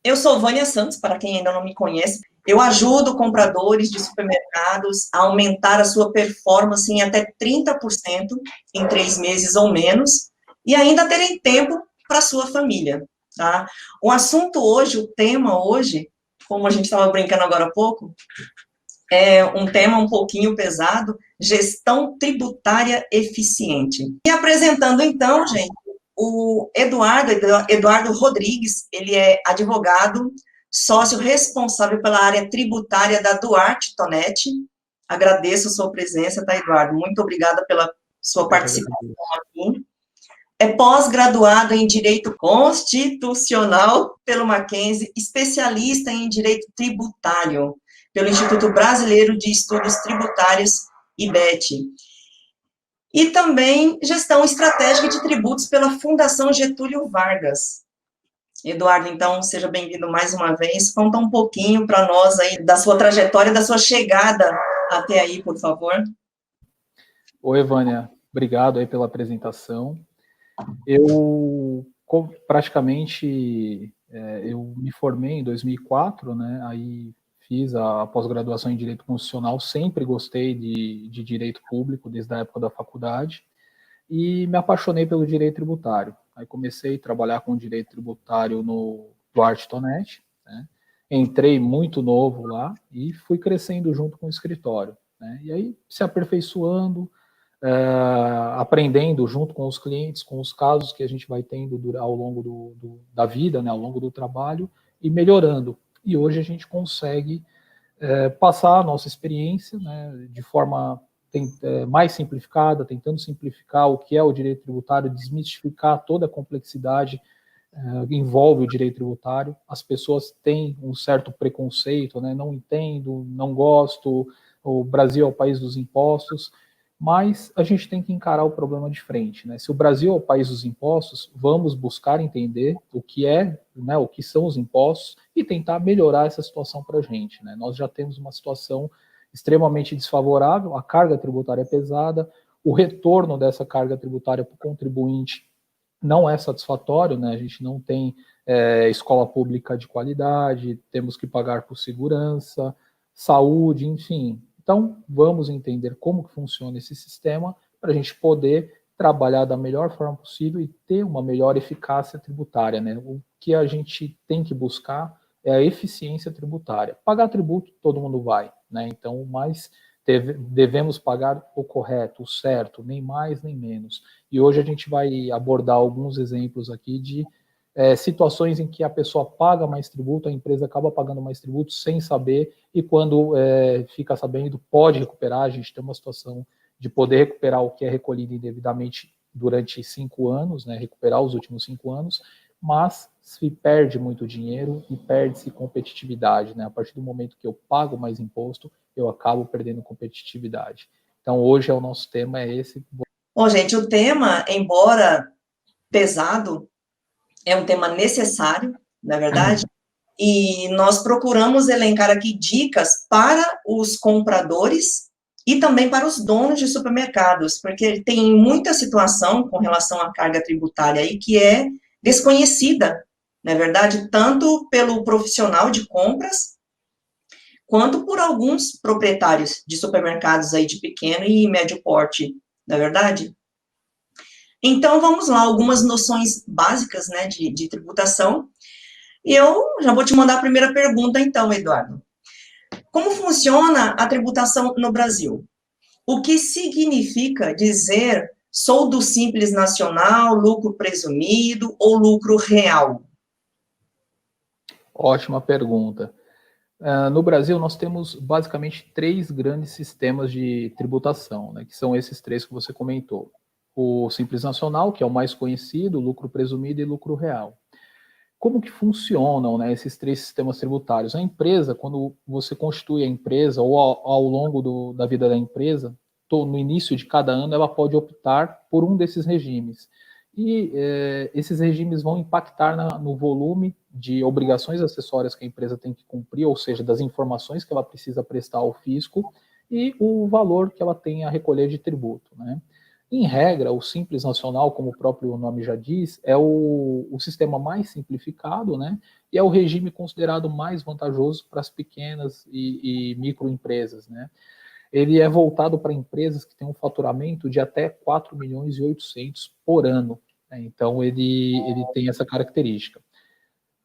Eu sou Vânia Santos, para quem ainda não me conhece. Eu ajudo compradores de supermercados a aumentar a sua performance em até 30% em 3 meses ou menos, e ainda terem tempo para a sua família, tá? O assunto hoje, o tema hoje, como a gente estava brincando agora há pouco, é um tema um pouquinho pesado, gestão tributária eficiente. E apresentando então, gente, o Eduardo Rodrigues, ele é advogado, sócio responsável pela área tributária da Duarte Tonetti. Agradeço a sua presença, tá, Eduardo? Muito obrigada pela sua participação aqui. É pós-graduado em Direito Constitucional pelo Mackenzie, especialista em Direito Tributário pelo Instituto Brasileiro de Estudos Tributários, IBET. E também Gestão Estratégica de Tributos pela Fundação Getúlio Vargas. Eduardo, então, seja bem-vindo mais uma vez. Conta um pouquinho para nós aí da sua trajetória, da sua chegada até aí, por favor. Oi, Vânia. Obrigado aí pela apresentação. Eu praticamente eu me formei em 2004, né? Aí fiz a pós-graduação em Direito Constitucional, sempre gostei de Direito Público, desde a época da faculdade, e me apaixonei pelo Direito Tributário. Aí comecei a trabalhar com Direito Tributário no Duarte Tonetti, né? Entrei muito novo lá e fui crescendo junto com o escritório, né? E aí se aperfeiçoando, aprendendo junto com os clientes, com os casos que a gente vai tendo ao longo da vida, né, ao longo do trabalho, e melhorando. E hoje a gente consegue passar a nossa experiência, né, de forma mais simplificada, tentando simplificar o que é o direito tributário, desmistificar toda a complexidade que envolve o direito tributário. As pessoas têm um certo preconceito, né, não entendo, não gosto, o Brasil é o país dos impostos, mas a gente tem que encarar o problema de frente, né? Se o Brasil é o país dos impostos, vamos buscar entender o que é, né, o que são os impostos e tentar melhorar essa situação para a gente, né? Nós já temos uma situação extremamente desfavorável, a carga tributária é pesada, o retorno dessa carga tributária para o contribuinte não é satisfatório, né? A gente não tem escola pública de qualidade, temos que pagar por segurança, saúde, enfim. Então, vamos entender como que funciona esse sistema para a gente poder trabalhar da melhor forma possível e ter uma melhor eficácia tributária, né? O que a gente tem que buscar é a eficiência tributária. Pagar tributo, todo mundo vai, né? Então, mas devemos pagar o correto, o certo, nem mais nem menos. E hoje a gente vai abordar alguns exemplos aqui de situações em que a pessoa paga mais tributo, a empresa acaba pagando mais tributo sem saber, e quando fica sabendo, pode recuperar. A gente tem uma situação de poder recuperar o que é recolhido indevidamente durante 5 anos, né, recuperar os últimos 5 anos, mas se perde muito dinheiro e perde-se competitividade, né? A partir do momento que eu pago mais imposto, eu acabo perdendo competitividade. Então, hoje o nosso tema é esse. Bom, gente, o tema, embora pesado, é um tema necessário, na verdade, e nós procuramos elencar aqui dicas para os compradores e também para os donos de supermercados, porque tem muita situação com relação à carga tributária aí que é desconhecida, na verdade, tanto pelo profissional de compras, quanto por alguns proprietários de supermercados aí de pequeno e médio porte, na verdade. Então, vamos lá, algumas noções básicas, né, de tributação. E eu já vou te mandar a primeira pergunta, então, Eduardo. Como funciona a tributação no Brasil? O que significa dizer soldo simples nacional, lucro presumido ou lucro real? Ótima pergunta. No Brasil, nós temos basicamente 3 grandes sistemas de tributação, né, que são esses 3 que você comentou. O Simples Nacional, que é o mais conhecido, lucro presumido e lucro real. Como que funcionam, né, esses 3 sistemas tributários? A empresa, quando você constitui a empresa, ou ao longo da vida da empresa, no início de cada ano, ela pode optar por um desses regimes. E esses regimes vão impactar no volume de obrigações acessórias que a empresa tem que cumprir, ou seja, das informações que ela precisa prestar ao fisco, e o valor que ela tem a recolher de tributo, né? Em regra, o Simples Nacional, como o próprio nome já diz, é o sistema mais simplificado, né? E é o regime considerado mais vantajoso para as pequenas e microempresas, né? Ele é voltado para empresas que têm um faturamento de até 4 milhões e 800 por ano, né? Então, ele tem essa característica.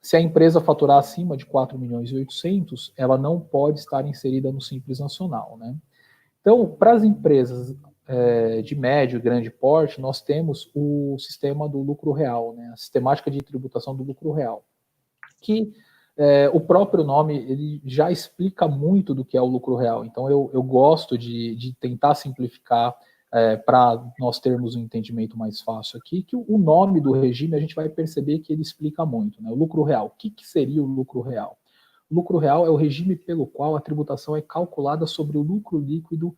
Se a empresa faturar acima de 4 milhões e 800, ela não pode estar inserida no Simples Nacional, né? Então, para as empresas de médio e grande porte, nós temos o sistema do lucro real, né? A sistemática de tributação do lucro real, que o próprio nome ele já explica muito do que é o lucro real. Então, eu gosto de tentar simplificar para nós termos um entendimento mais fácil aqui, que o nome do regime a gente vai perceber que ele explica muito, né? O lucro real. O que seria o lucro real? O lucro real é o regime pelo qual a tributação é calculada sobre o lucro líquido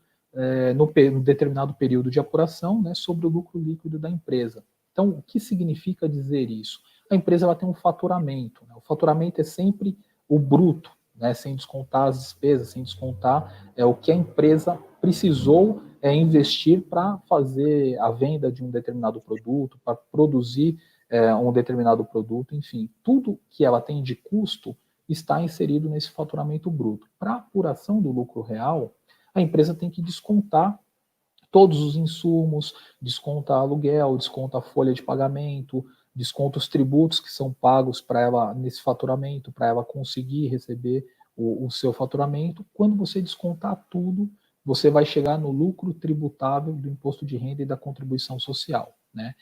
no determinado período de apuração, né, sobre o lucro líquido da empresa. Então, o que significa dizer isso? A empresa ela tem um faturamento, né? O faturamento é sempre o bruto, né, sem descontar as despesas, sem descontar o que a empresa precisou investir para fazer a venda de um determinado produto, para produzir um determinado produto, enfim, tudo que ela tem de custo está inserido nesse faturamento bruto. Para a apuração do lucro real, a empresa tem que descontar todos os insumos, desconta aluguel, desconta a folha de pagamento, desconta os tributos que são pagos para ela nesse faturamento, para ela conseguir receber o seu faturamento. Quando você descontar tudo, você vai chegar no lucro tributável do imposto de renda e da contribuição social, né?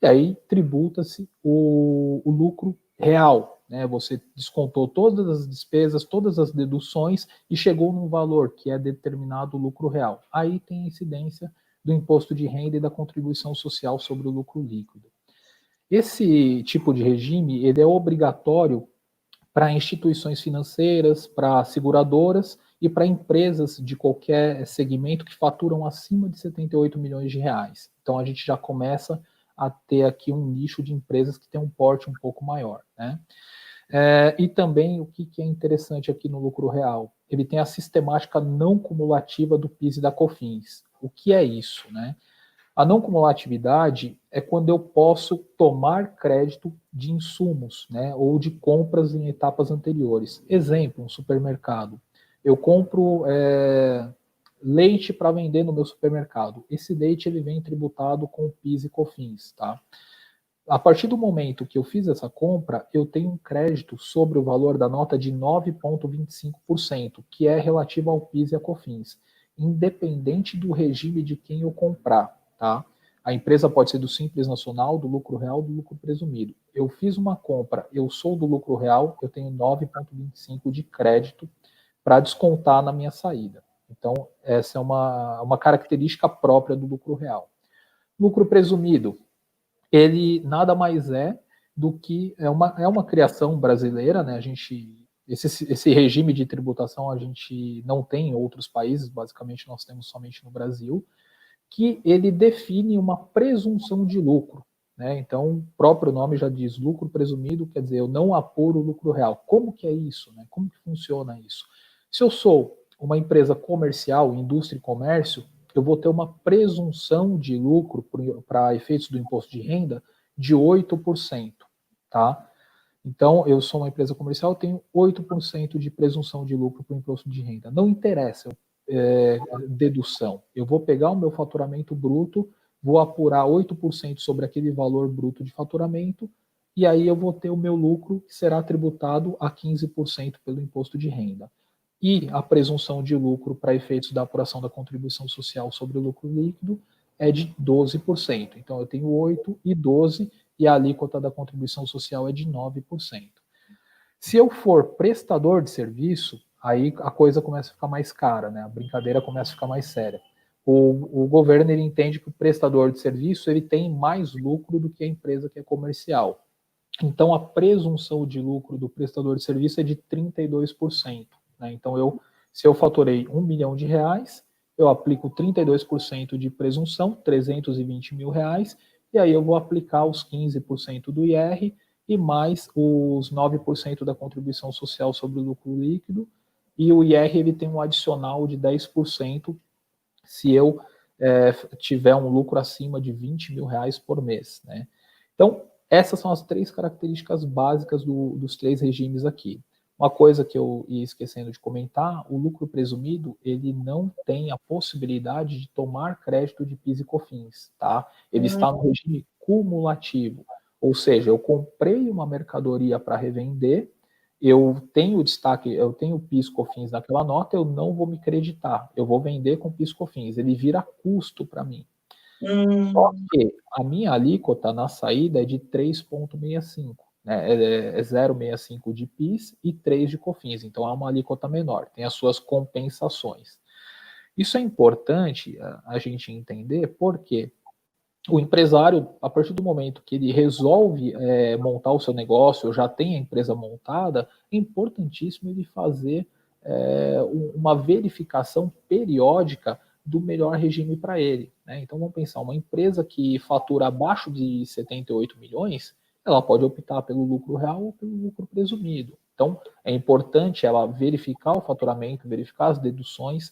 E aí tributa-se o lucro real, né? Você descontou todas as despesas, todas as deduções e chegou num valor que é determinado o lucro real. Aí tem a incidência do imposto de renda e da contribuição social sobre o lucro líquido. Esse tipo de regime ele é obrigatório para instituições financeiras, para seguradoras e para empresas de qualquer segmento que faturam acima de 78 milhões de reais. Então a gente já começa a ter aqui um nicho de empresas que tem um porte um pouco maior, né? E também o que é interessante aqui no lucro real, ele tem a sistemática não cumulativa do PIS e da COFINS. O que é isso, né? A não cumulatividade é quando eu posso tomar crédito de insumos, né, ou de compras em etapas anteriores. Exemplo, um supermercado. Eu compro leite para vender no meu supermercado. Esse leite ele vem tributado com PIS e COFINS, tá? A partir do momento que eu fiz essa compra, eu tenho um crédito sobre o valor da nota de 9,25%, que é relativo ao PIS e a COFINS, independente do regime de quem eu comprar, tá? A empresa pode ser do Simples Nacional, do lucro real, do lucro presumido. Eu fiz uma compra, eu sou do lucro real, eu tenho 9,25% de crédito para descontar na minha saída. Então, essa é uma característica própria do lucro real. Lucro presumido, ele nada mais é do que é uma criação brasileira, né? Esse regime de tributação a gente não tem em outros países, basicamente nós temos somente no Brasil, que ele define uma presunção de lucro, né? Então, o próprio nome já diz lucro presumido, quer dizer, eu não apuro o lucro real. Como que é isso, né? Como que funciona isso? Se eu sou uma empresa comercial, indústria e comércio, eu vou ter uma presunção de lucro para efeitos do imposto de renda de 8%, tá? Então, eu sou uma empresa comercial, eu tenho 8% de presunção de lucro para o imposto de renda. Não interessa dedução. Eu vou pegar o meu faturamento bruto, vou apurar 8% sobre aquele valor bruto de faturamento, e aí eu vou ter o meu lucro que será tributado a 15% pelo imposto de renda. E a presunção de lucro para efeitos da apuração da contribuição social sobre o lucro líquido é de 12%. Então, eu tenho 8% e 12%, e a alíquota da contribuição social é de 9%. Se eu for prestador de serviço, aí a coisa começa a ficar mais cara, né? A brincadeira começa a ficar mais séria. O governo ele entende que o prestador de serviço ele tem mais lucro do que a empresa que é comercial. Então, a presunção de lucro do prestador de serviço é de 32%. Né? Então, se eu faturei R$1 milhão, eu aplico 32% de presunção, 320 mil reais, e aí eu vou aplicar os 15% do IR e mais os 9% da contribuição social sobre o lucro líquido, e o IR ele tem um adicional de 10% se eu tiver um lucro acima de R$20 mil por mês, né? Então, essas são as 3 características básicas dos 3 regimes aqui. Uma coisa que eu ia esquecendo de comentar, o lucro presumido, ele não tem a possibilidade de tomar crédito de PIS e COFINS, tá? Ele está no regime cumulativo, ou seja, eu comprei uma mercadoria para revender, eu tenho destaque, eu tenho PIS e COFINS naquela nota, eu não vou me creditar, eu vou vender com PIS e COFINS, ele vira custo para mim. Só que a minha alíquota na saída é de 3,65, né? É 0,65 de PIS e 3 de COFINS, então é uma alíquota menor, tem as suas compensações. Isso é importante a gente entender porque o empresário, a partir do momento que ele resolve montar o seu negócio, ou já tem a empresa montada, é importantíssimo ele fazer uma verificação periódica do melhor regime para ele, né? Então vamos pensar, uma empresa que fatura abaixo de 78 milhões, ela pode optar pelo lucro real ou pelo lucro presumido. Então é importante ela verificar o faturamento, verificar as deduções,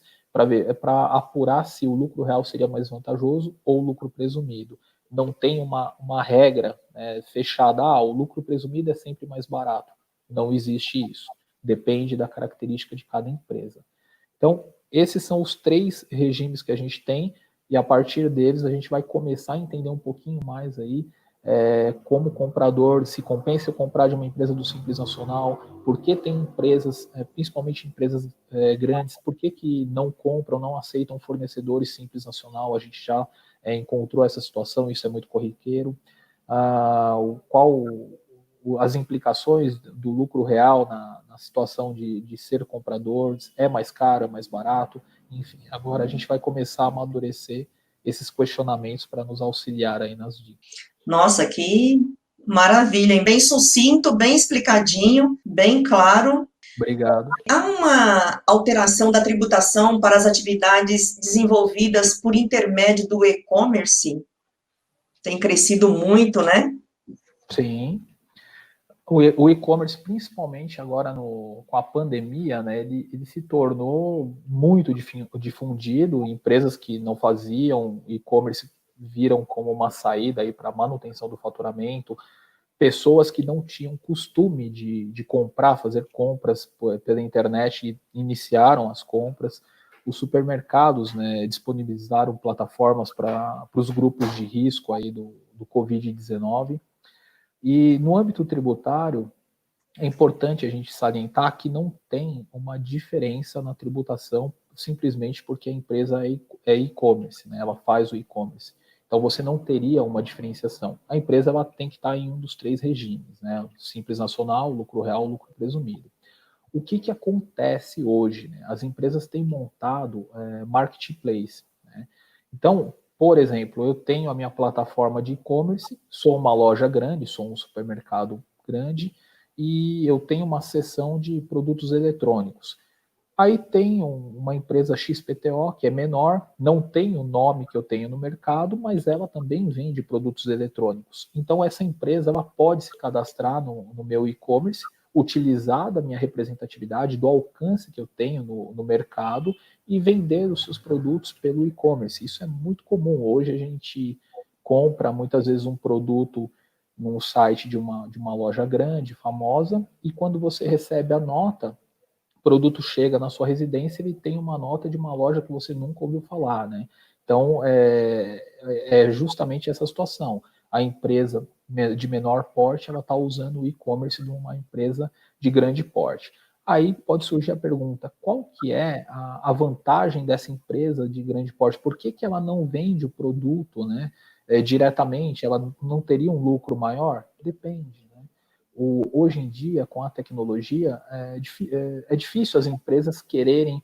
para apurar se o lucro real seria mais vantajoso ou o lucro presumido. Não tem uma regra fechada, o lucro presumido é sempre mais barato. Não existe isso. Depende da característica de cada empresa. Então, esses são os 3 regimes que a gente tem, e a partir deles a gente vai começar a entender um pouquinho mais aí como comprador, se compensa eu comprar de uma empresa do Simples Nacional, por que tem empresas, principalmente empresas grandes, por que não compram, não aceitam fornecedores Simples Nacional, a gente já encontrou essa situação, isso é muito corriqueiro, as implicações do lucro real na situação de ser comprador, é mais caro, é mais barato, enfim, agora a gente vai começar a amadurecer esses questionamentos para nos auxiliar aí nas dicas. Nossa, que maravilha, hein? Bem sucinto, bem explicadinho, bem claro. Obrigado. Há uma alteração da tributação para as atividades desenvolvidas por intermédio do e-commerce? Tem crescido muito, né? Sim. O e-commerce, principalmente agora com a pandemia, né, ele se tornou muito difundido. Empresas que não faziam e-commerce viram como uma saída para a manutenção do faturamento. Pessoas que não tinham costume de comprar, fazer compras pela internet, iniciaram as compras. Os supermercados, né, disponibilizaram plataformas para os grupos de risco aí do Covid-19. E no âmbito tributário, é importante a gente salientar que não tem uma diferença na tributação simplesmente porque a empresa é e-commerce, né? Ela faz o e-commerce. Então você não teria uma diferenciação. A empresa ela tem que estar em um dos 3 regimes, né? Simples Nacional, lucro real, lucro presumido. O que acontece hoje? Né? As empresas têm montado marketplace, né? Então, por exemplo, eu tenho a minha plataforma de e-commerce, sou uma loja grande, sou um supermercado grande, e eu tenho uma seção de produtos eletrônicos. Aí tem uma empresa XPTO, que é menor, não tem o nome que eu tenho no mercado, mas ela também vende produtos eletrônicos. Então, essa empresa ela pode se cadastrar no meu e-commerce, utilizar da minha representatividade, do alcance que eu tenho no mercado e vender os seus produtos pelo e-commerce. Isso é muito comum. Hoje a gente compra muitas vezes um produto no site de uma loja grande, famosa, e quando você recebe a nota, o produto chega na sua residência, ele tem uma nota de uma loja que você nunca ouviu falar, né? Então, é justamente essa situação. A empresa de menor porte, ela está usando o e-commerce de uma empresa de grande porte. Aí pode surgir a pergunta, qual que é a vantagem dessa empresa de grande porte? Por que ela não vende o produto, né, diretamente? Ela não teria um lucro maior? Depende. Hoje em dia, com a tecnologia, é difícil as empresas quererem,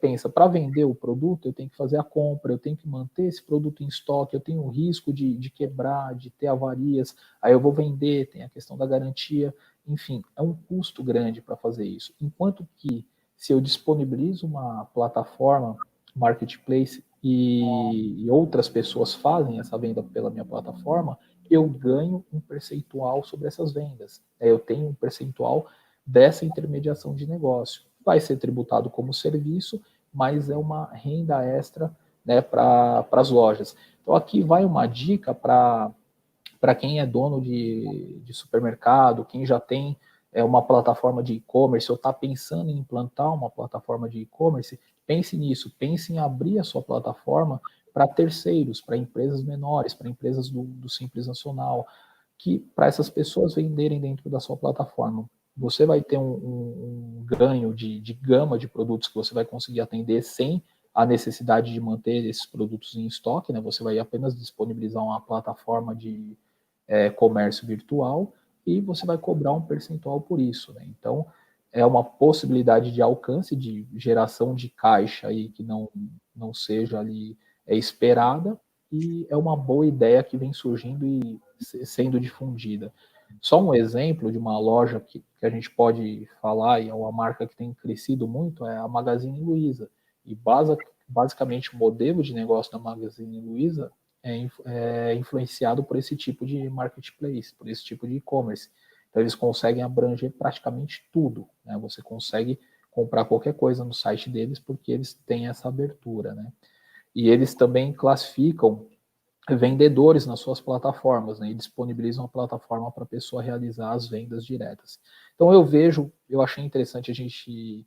pensa, para vender o produto, eu tenho que fazer a compra, eu tenho que manter esse produto em estoque, eu tenho o risco de quebrar, de ter avarias, aí eu vou vender, tem a questão da garantia, enfim, é um custo grande para fazer isso. Enquanto que, se eu disponibilizo uma plataforma, marketplace, e outras pessoas fazem essa venda pela minha plataforma, eu ganho um percentual sobre essas vendas. Eu tenho um percentual dessa intermediação de negócio. Vai ser tributado como serviço, mas é uma renda extra né, para as lojas. Então, aqui vai uma dica para quem é dono de supermercado, quem já tem uma plataforma de e-commerce ou está pensando em implantar uma plataforma de e-commerce, pense nisso, pense em abrir a sua plataforma para terceiros, para empresas menores, para empresas do Simples Nacional, que para essas pessoas venderem dentro da sua plataforma. Você vai ter um ganho de gama de produtos que você vai conseguir atender sem a necessidade de manter esses produtos em estoque, né? Você vai apenas disponibilizar uma plataforma de comércio virtual e você vai cobrar um percentual por isso, né? Então, é uma possibilidade de alcance, de geração de caixa aí que não seja ali esperada, e é uma boa ideia que vem surgindo e sendo difundida. Só um exemplo de uma loja que a gente pode falar, e é uma marca que tem crescido muito, é a Magazine Luiza. E basicamente o modelo de negócio da Magazine Luiza é influenciado por esse tipo de marketplace, por esse tipo de e-commerce. Então eles conseguem abranger praticamente tudo, né? Você consegue comprar qualquer coisa no site deles porque eles têm essa abertura, né? E eles também classificam vendedores nas suas plataformas, né, e disponibilizam a plataforma para a pessoa realizar as vendas diretas. Então eu achei interessante a gente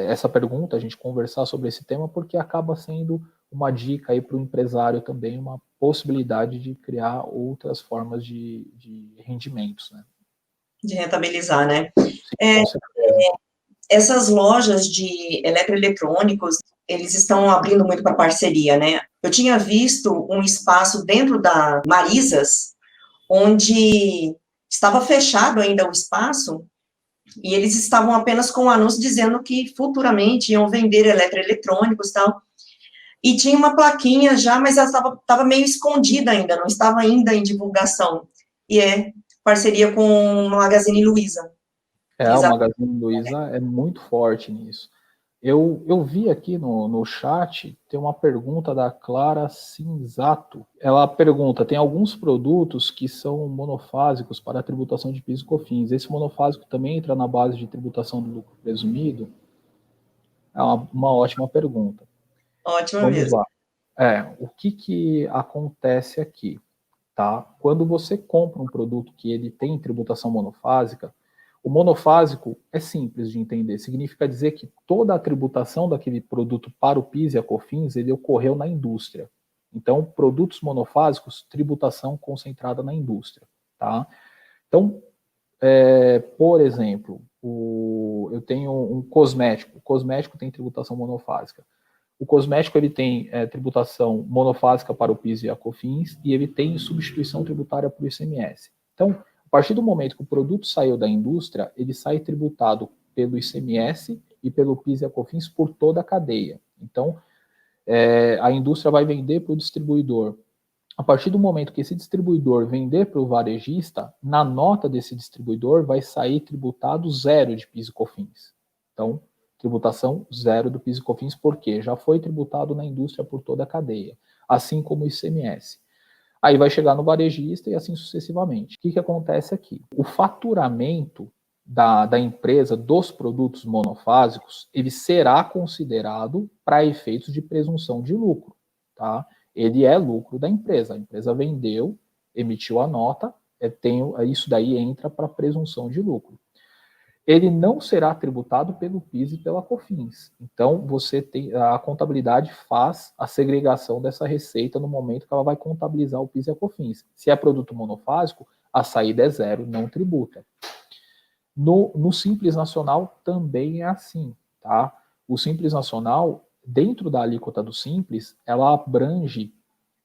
essa pergunta, a gente conversar sobre esse tema, porque acaba sendo uma dica aí para o empresário também, uma possibilidade de criar outras formas de rendimentos, né? De rentabilizar, né? Sim, com certeza. Essas lojas de eletroeletrônicos, eles estão abrindo muito para parceria, né? Eu tinha visto um espaço dentro da Marizas, onde estava fechado ainda o espaço, e eles estavam apenas com um anúncio dizendo que futuramente iam vender eletroeletrônicos e tal, e tinha uma plaquinha já, mas ela estava meio escondida ainda, não estava ainda em divulgação, e é parceria com o Magazine Luiza. O Magazine Luiza é muito forte nisso. Eu vi aqui no chat, tem uma pergunta da Clara Cinzato. Ela pergunta, tem alguns produtos que são monofásicos para a tributação de PIS e COFINS. Esse monofásico também entra na base de tributação do lucro presumido? É uma ótima pergunta. Ótimo Vamos mesmo. lá. O que acontece aqui? Tá? Quando você compra um produto que ele tem tributação monofásica, o monofásico é simples de entender, significa dizer que toda a tributação daquele produto para o PIS e a COFINS, ele ocorreu na indústria. Então, produtos monofásicos, tributação concentrada na indústria. Tá? Então, por exemplo, eu tenho um cosmético, o cosmético tem tributação monofásica. O cosmético ele tem tributação monofásica para o PIS e a COFINS e ele tem substituição tributária para o ICMS. Então, a partir do momento que o produto saiu da indústria, ele sai tributado pelo ICMS e pelo PIS e a COFINS por toda a cadeia. Então, a indústria vai vender para o distribuidor. A partir do momento que esse distribuidor vender para o varejista, na nota desse distribuidor vai sair tributado zero de PIS e COFINS. Então, tributação zero do PIS e COFINS, porque já foi tributado na indústria por toda a cadeia, assim como o ICMS. Aí vai chegar no varejista e assim sucessivamente. O que acontece aqui? O faturamento da empresa dos produtos monofásicos, ele será considerado para efeitos de presunção de lucro, tá? Ele é lucro da empresa. A empresa vendeu, emitiu a nota, isso daí entra para presunção de lucro. Ele não será tributado pelo PIS e pela COFINS. Então, a contabilidade faz a segregação dessa receita no momento que ela vai contabilizar o PIS e a COFINS. Se é produto monofásico, a saída é zero, não tributa. No Simples Nacional também é assim, tá? O Simples Nacional, dentro da alíquota do Simples, ela abrange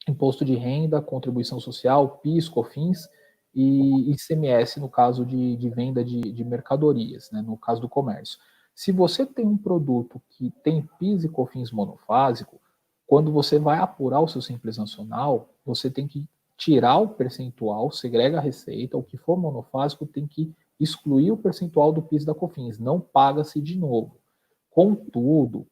imposto de renda, contribuição social, PIS, COFINS e ICMS no caso de venda de mercadorias, né, no caso do comércio. Se você tem um produto que tem PIS e COFINS monofásico, quando você vai apurar o seu Simples Nacional, você tem que tirar o percentual, segrega a receita, o que for monofásico tem que excluir o percentual do PIS e da COFINS, não paga-se de novo. Contudo,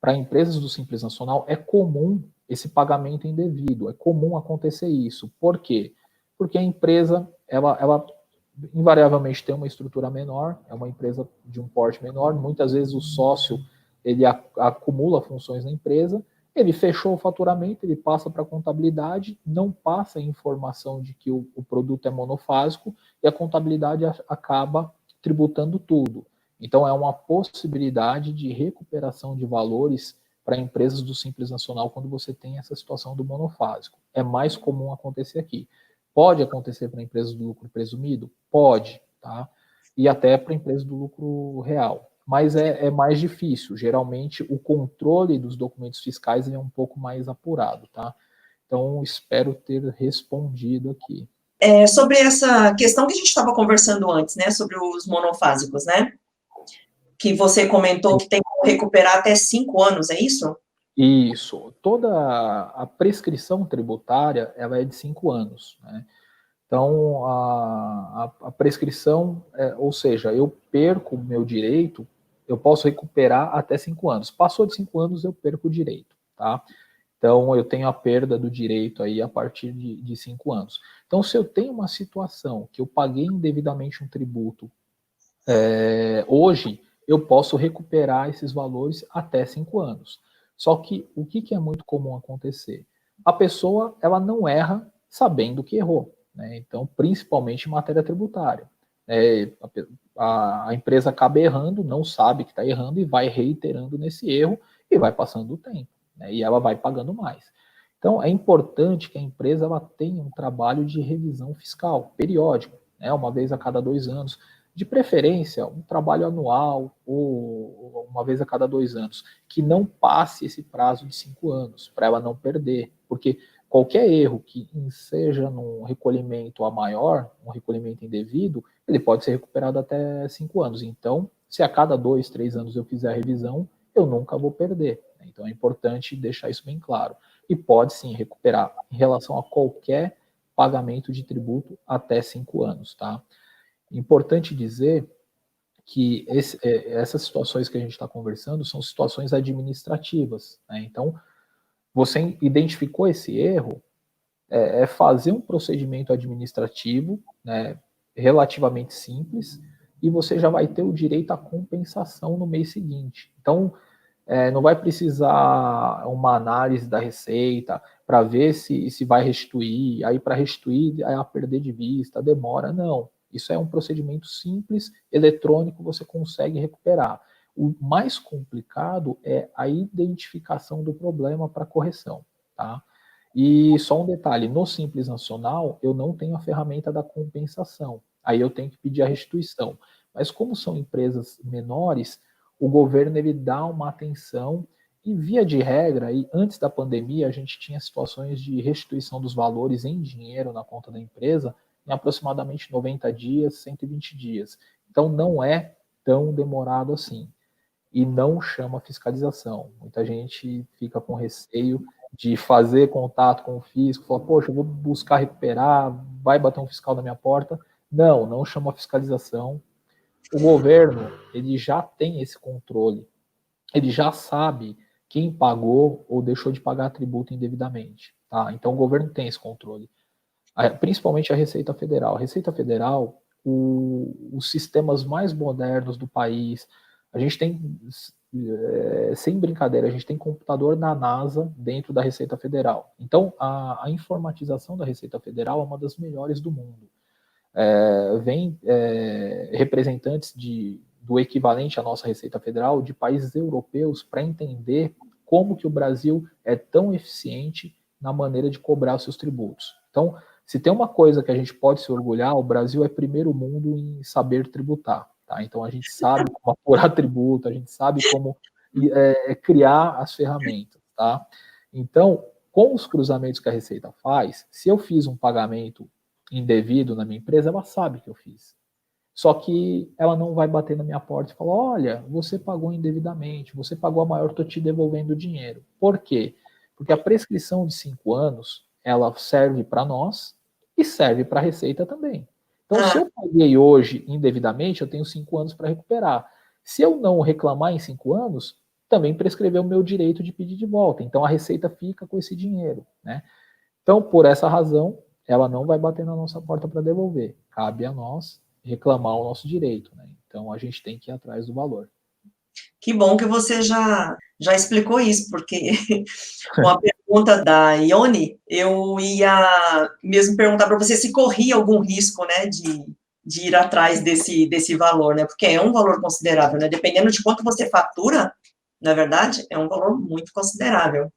para empresas do Simples Nacional é comum esse pagamento indevido, é comum acontecer isso. Por quê? Porque a empresa, ela invariavelmente tem uma estrutura menor, é uma empresa de um porte menor, muitas vezes o sócio, ele acumula funções na empresa, Ele fechou o faturamento, ele passa para a contabilidade, não passa a informação de que o produto é monofásico e a contabilidade acaba tributando tudo. Então, é uma possibilidade de recuperação de valores para empresas do Simples Nacional quando você tem essa situação do monofásico. É mais comum acontecer aqui. Pode acontecer para empresas do lucro presumido? Pode, tá? E até para empresas do lucro real. Mas é mais difícil. Geralmente, o controle dos documentos fiscais é um pouco mais apurado, tá? Então, espero ter respondido aqui. Sobre essa questão que a gente estava conversando antes, né, sobre os monofásicos, né, que você comentou que tem que recuperar até 5 anos, é isso? Isso. Toda a prescrição tributária, ela é de 5 anos, né? Então, a prescrição, ou seja, eu perco o meu direito, eu posso recuperar até 5 anos. Passou de 5 anos, eu perco o direito, tá? Então, eu tenho a perda do direito aí a partir de 5 anos. Então, se eu tenho uma situação que eu paguei indevidamente um tributo, hoje, eu posso recuperar esses valores até 5 anos. Só que o que é muito comum acontecer? A pessoa, ela não erra sabendo que errou, né? Então, principalmente em matéria tributária. A empresa acaba errando, não sabe que está errando e vai reiterando nesse erro e vai passando o tempo, né? E ela vai pagando mais. Então, é importante que a empresa ela tenha um trabalho de revisão fiscal periódico, né? Uma vez a cada 2 anos, de preferência, um trabalho anual ou uma vez a cada 2 anos, que não passe esse prazo de 5 anos, para ela não perder, porque qualquer erro que seja num recolhimento a maior, um recolhimento indevido, ele pode ser recuperado até 5 anos. Então, se a cada 2, 3 anos eu fizer a revisão, eu nunca vou perder. Então, é importante deixar isso bem claro. E pode sim recuperar em relação a qualquer pagamento de tributo até 5 anos, tá? Importante dizer que essas situações que a gente está conversando são situações administrativas, né? Então, você identificou esse erro, fazer um procedimento administrativo, né, relativamente simples, e você já vai ter o direito à compensação no mês seguinte. Então, não vai precisar uma análise da receita para ver se vai restituir, aí para restituir, aí a perder de vista, demora, não. Isso é um procedimento simples, eletrônico, você consegue recuperar. O mais complicado é a identificação do problema para correção, tá? E só um detalhe, no Simples Nacional, eu não tenho a ferramenta da compensação, aí eu tenho que pedir a restituição. Mas como são empresas menores, o governo ele dá uma atenção e, via de regra, e antes da pandemia, a gente tinha situações de restituição dos valores em dinheiro na conta da empresa em aproximadamente 90 dias, 120 dias. Então, não é tão demorado assim. E não chama fiscalização. Muita gente fica com receio de fazer contato com o fisco, falar, poxa, eu vou buscar recuperar, vai bater um fiscal na minha porta. Não, não chama fiscalização. O governo, ele já tem esse controle, ele já sabe quem pagou ou deixou de pagar tributo indevidamente, tá? Então o governo tem esse controle, principalmente a Receita Federal. A Receita Federal, os sistemas mais modernos do país, a gente tem, sem brincadeira, a gente tem computador na NASA dentro da Receita Federal. Então a informatização da Receita Federal é uma das melhores do mundo. Vem representantes do equivalente à nossa Receita Federal de países europeus para entender como que o Brasil é tão eficiente na maneira de cobrar os seus tributos. Então, se tem uma coisa que a gente pode se orgulhar, o Brasil é primeiro mundo em saber tributar. Tá? Então, a gente sabe como apurar tributo, a gente sabe como criar as ferramentas. Tá? Então, com os cruzamentos que a Receita faz, se eu fiz um pagamento indevido na minha empresa, ela sabe que eu fiz. Só que ela não vai bater na minha porta e falar, olha, você pagou indevidamente, você pagou a maior, estou te devolvendo o dinheiro. Por quê? Porque a prescrição de 5 anos, ela serve para nós e serve para a Receita também. Então, se eu paguei hoje indevidamente, eu tenho 5 anos para recuperar. Se eu não reclamar em 5 anos, também prescreveu o meu direito de pedir de volta. Então, a Receita fica com esse dinheiro, né? Então, por essa razão, ela não vai bater na nossa porta para devolver. Cabe a nós reclamar o nosso direito, né? Então, a gente tem que ir atrás do valor. Que bom que você já explicou isso, porque com a pergunta da Ione, eu ia mesmo perguntar para você se corria algum risco, né, de ir atrás desse valor, né, porque é um valor considerável, né, dependendo de quanto você fatura, na verdade, é um valor muito considerável.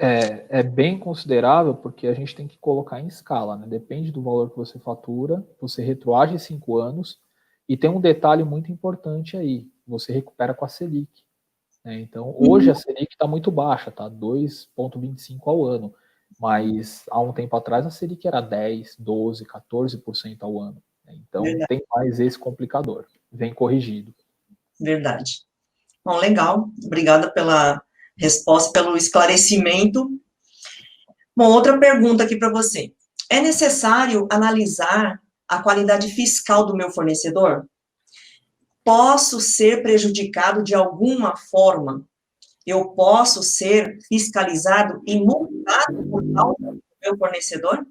É bem considerável porque a gente tem que colocar em escala, né? Depende do valor que você fatura, você retroage 5 anos, e tem um detalhe muito importante aí, você recupera com a Selic. Né? Então, hoje a Selic está muito baixa, tá? 2,25 ao ano, mas há um tempo atrás a Selic era 10, 12, 14% ao ano. Né? Então, Verdade, tem mais esse complicador, vem corrigido. verdade. Bom, legal, obrigada pela resposta, pelo esclarecimento. Bom, outra pergunta aqui para você. É necessário analisar a qualidade fiscal do meu fornecedor? Posso ser prejudicado de alguma forma? Eu posso ser fiscalizado e multado por causa do meu fornecedor?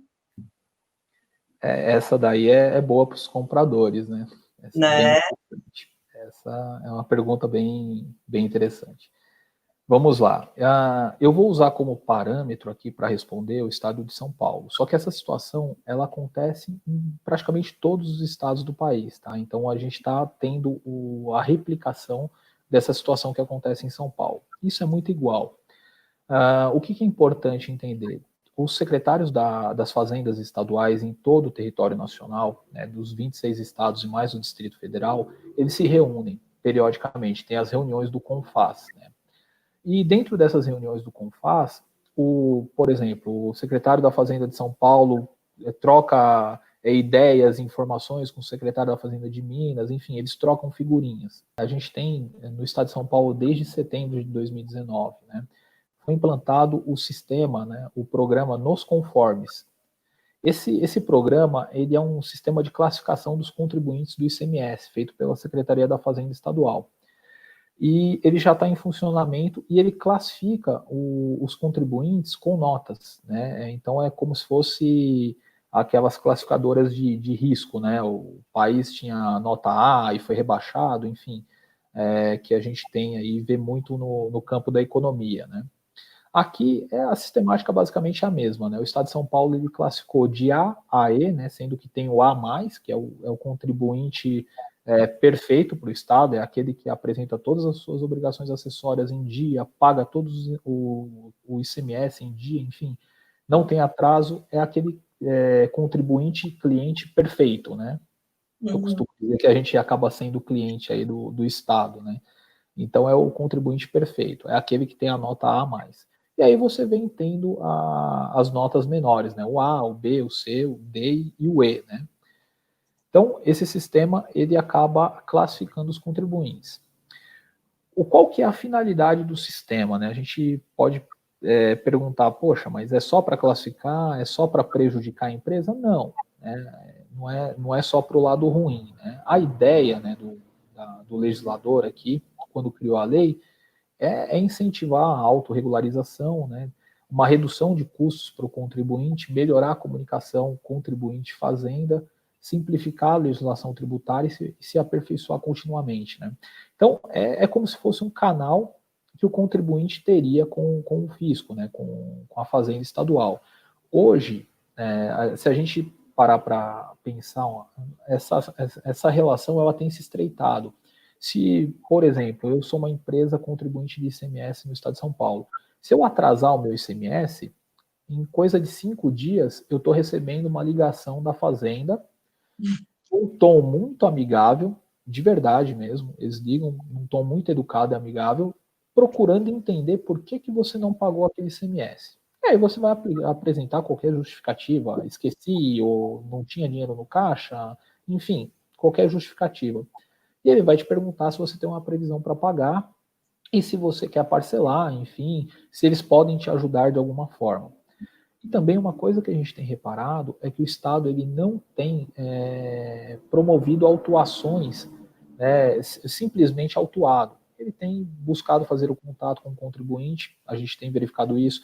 Essa daí é boa para os compradores, né? Essa é bem Né? interessante. Essa é uma pergunta bem interessante. Vamos lá. Eu vou usar como parâmetro aqui para responder o estado de São Paulo. Só que essa situação, ela acontece em praticamente todos os estados do país, tá? Então a gente está tendo a replicação dessa situação que acontece em São Paulo. Isso é muito igual. O que é importante entender? Os secretários das fazendas estaduais em todo o território nacional, né, dos 26 estados e mais o Distrito Federal, eles se reúnem periodicamente, tem as reuniões do CONFAS, né? E dentro dessas reuniões do CONFAS, por exemplo, o secretário da Fazenda de São Paulo troca ideias, informações com o secretário da Fazenda de Minas, enfim, eles trocam figurinhas. A gente tem no estado de São Paulo desde setembro de 2019, né? Foi implantado o sistema, né, o programa Nos Conformes. Esse programa ele é um sistema de classificação dos contribuintes do ICMS, feito pela Secretaria da Fazenda Estadual. E ele já está em funcionamento e ele classifica os contribuintes com notas, né? Então é como se fosse aquelas classificadoras de risco, né? O país tinha nota A e foi rebaixado, enfim, que a gente tem aí, vê muito no campo da economia, né? Aqui a sistemática basicamente é a mesma, né? O Estado de São Paulo ele classificou de A a E, né? Sendo que tem o A+, que é o contribuinte perfeito para o Estado, é aquele que apresenta todas as suas obrigações acessórias em dia, paga todos o ICMS em dia, enfim, não tem atraso, é aquele contribuinte cliente perfeito, né? Eu Uhum. costumo dizer que a gente acaba sendo cliente aí do Estado, né? Então é o contribuinte perfeito, é aquele que tem a nota A+. E aí você vem tendo as notas menores, né? O A, o B, o C, o D e o E, né? Então esse sistema ele acaba classificando os contribuintes. Qual que é a finalidade do sistema, né? A gente pode perguntar, poxa, mas é só para classificar, é só para prejudicar a empresa? Não, né? Não é só para o lado ruim, né? A ideia, né, do legislador aqui, quando criou a lei, é incentivar a autorregularização, né, uma redução de custos para o contribuinte, melhorar a comunicação contribuinte-fazenda, simplificar a legislação tributária e se aperfeiçoar continuamente. Né? Então, é como se fosse um canal que o contribuinte teria com o fisco, né, com a fazenda estadual. Hoje, se a gente parar para pensar, essa relação ela tem se estreitado. Se, por exemplo, eu sou uma empresa contribuinte de ICMS no estado de São Paulo, se eu atrasar o meu ICMS, em coisa de 5 dias, eu estou recebendo uma ligação da Fazenda, um tom muito amigável, de verdade mesmo, eles ligam num tom muito educado e amigável, procurando entender por que você não pagou aquele ICMS. E aí você vai apresentar qualquer justificativa, esqueci, ou não tinha dinheiro no caixa, enfim, qualquer justificativa. E ele vai te perguntar se você tem uma previsão para pagar e se você quer parcelar, enfim, se eles podem te ajudar de alguma forma. E também uma coisa que a gente tem reparado é que o Estado ele não tem promovido autuações, né, simplesmente autuado. Ele tem buscado fazer o contato com o contribuinte, a gente tem verificado isso,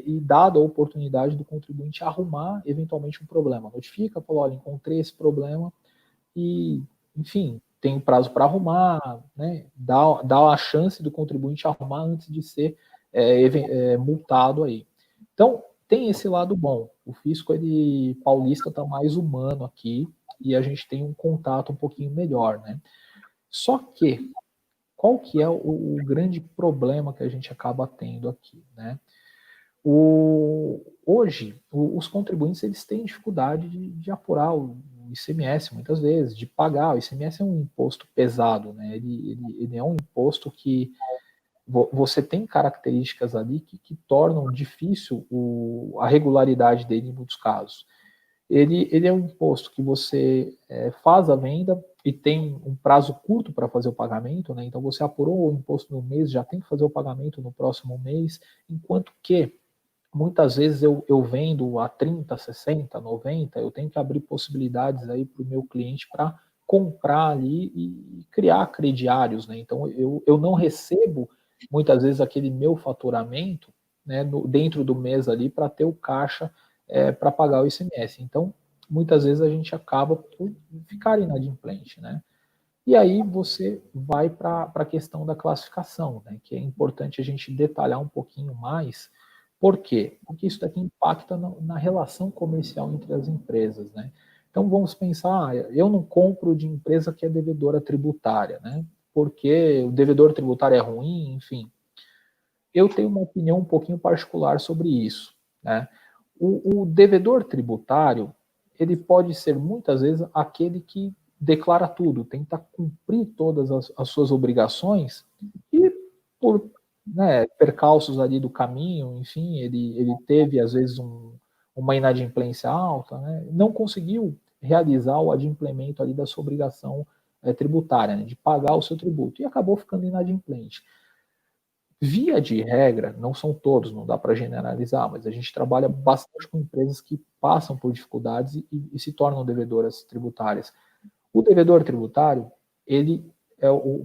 e dado a oportunidade do contribuinte arrumar eventualmente um problema. Notifica, fala, olha, encontrei esse problema e, enfim, tem um prazo para arrumar, né? Dá a chance do contribuinte arrumar antes de ser multado aí. Então, tem esse lado bom. O fisco paulista está mais humano aqui e a gente tem um contato um pouquinho melhor, né? Só que, qual que é o grande problema que a gente acaba tendo aqui, né? Hoje, os contribuintes eles têm dificuldade de apurar o ICMS muitas vezes, de pagar. O ICMS é um imposto pesado, né? Ele é um imposto que você tem características ali que tornam difícil a regularidade dele em muitos casos. Ele é um imposto que você faz a venda e tem um prazo curto para fazer o pagamento, né? Então você apurou o imposto no mês, já tem que fazer o pagamento no próximo mês, enquanto que muitas vezes eu vendo a 30, 60, 90, eu tenho que abrir possibilidades aí para o meu cliente para comprar ali e criar crediários, né? Então eu não recebo muitas vezes aquele meu faturamento, né, dentro do mês ali para ter o caixa para pagar o ICMS. Então, muitas vezes a gente acaba por ficar inadimplente, né? E aí você vai para a questão da classificação, né, que é importante a gente detalhar um pouquinho mais. Por quê? Porque isso daqui impacta na relação comercial entre as empresas, né? Então vamos pensar, eu não compro de empresa que é devedora tributária, né? Porque o devedor tributário é ruim, enfim. Eu tenho uma opinião um pouquinho particular sobre isso, né? O devedor tributário, ele pode ser muitas vezes aquele que declara tudo, tenta cumprir todas as suas obrigações e por percalços ali do caminho, enfim, ele teve às vezes uma inadimplência alta, né? Não conseguiu realizar o adimplemento ali da sua obrigação tributária, né? De pagar o seu tributo e acabou ficando inadimplente. Via de regra, não são todos, não dá para generalizar, mas a gente trabalha bastante com empresas que passam por dificuldades e se tornam devedoras tributárias. O devedor tributário,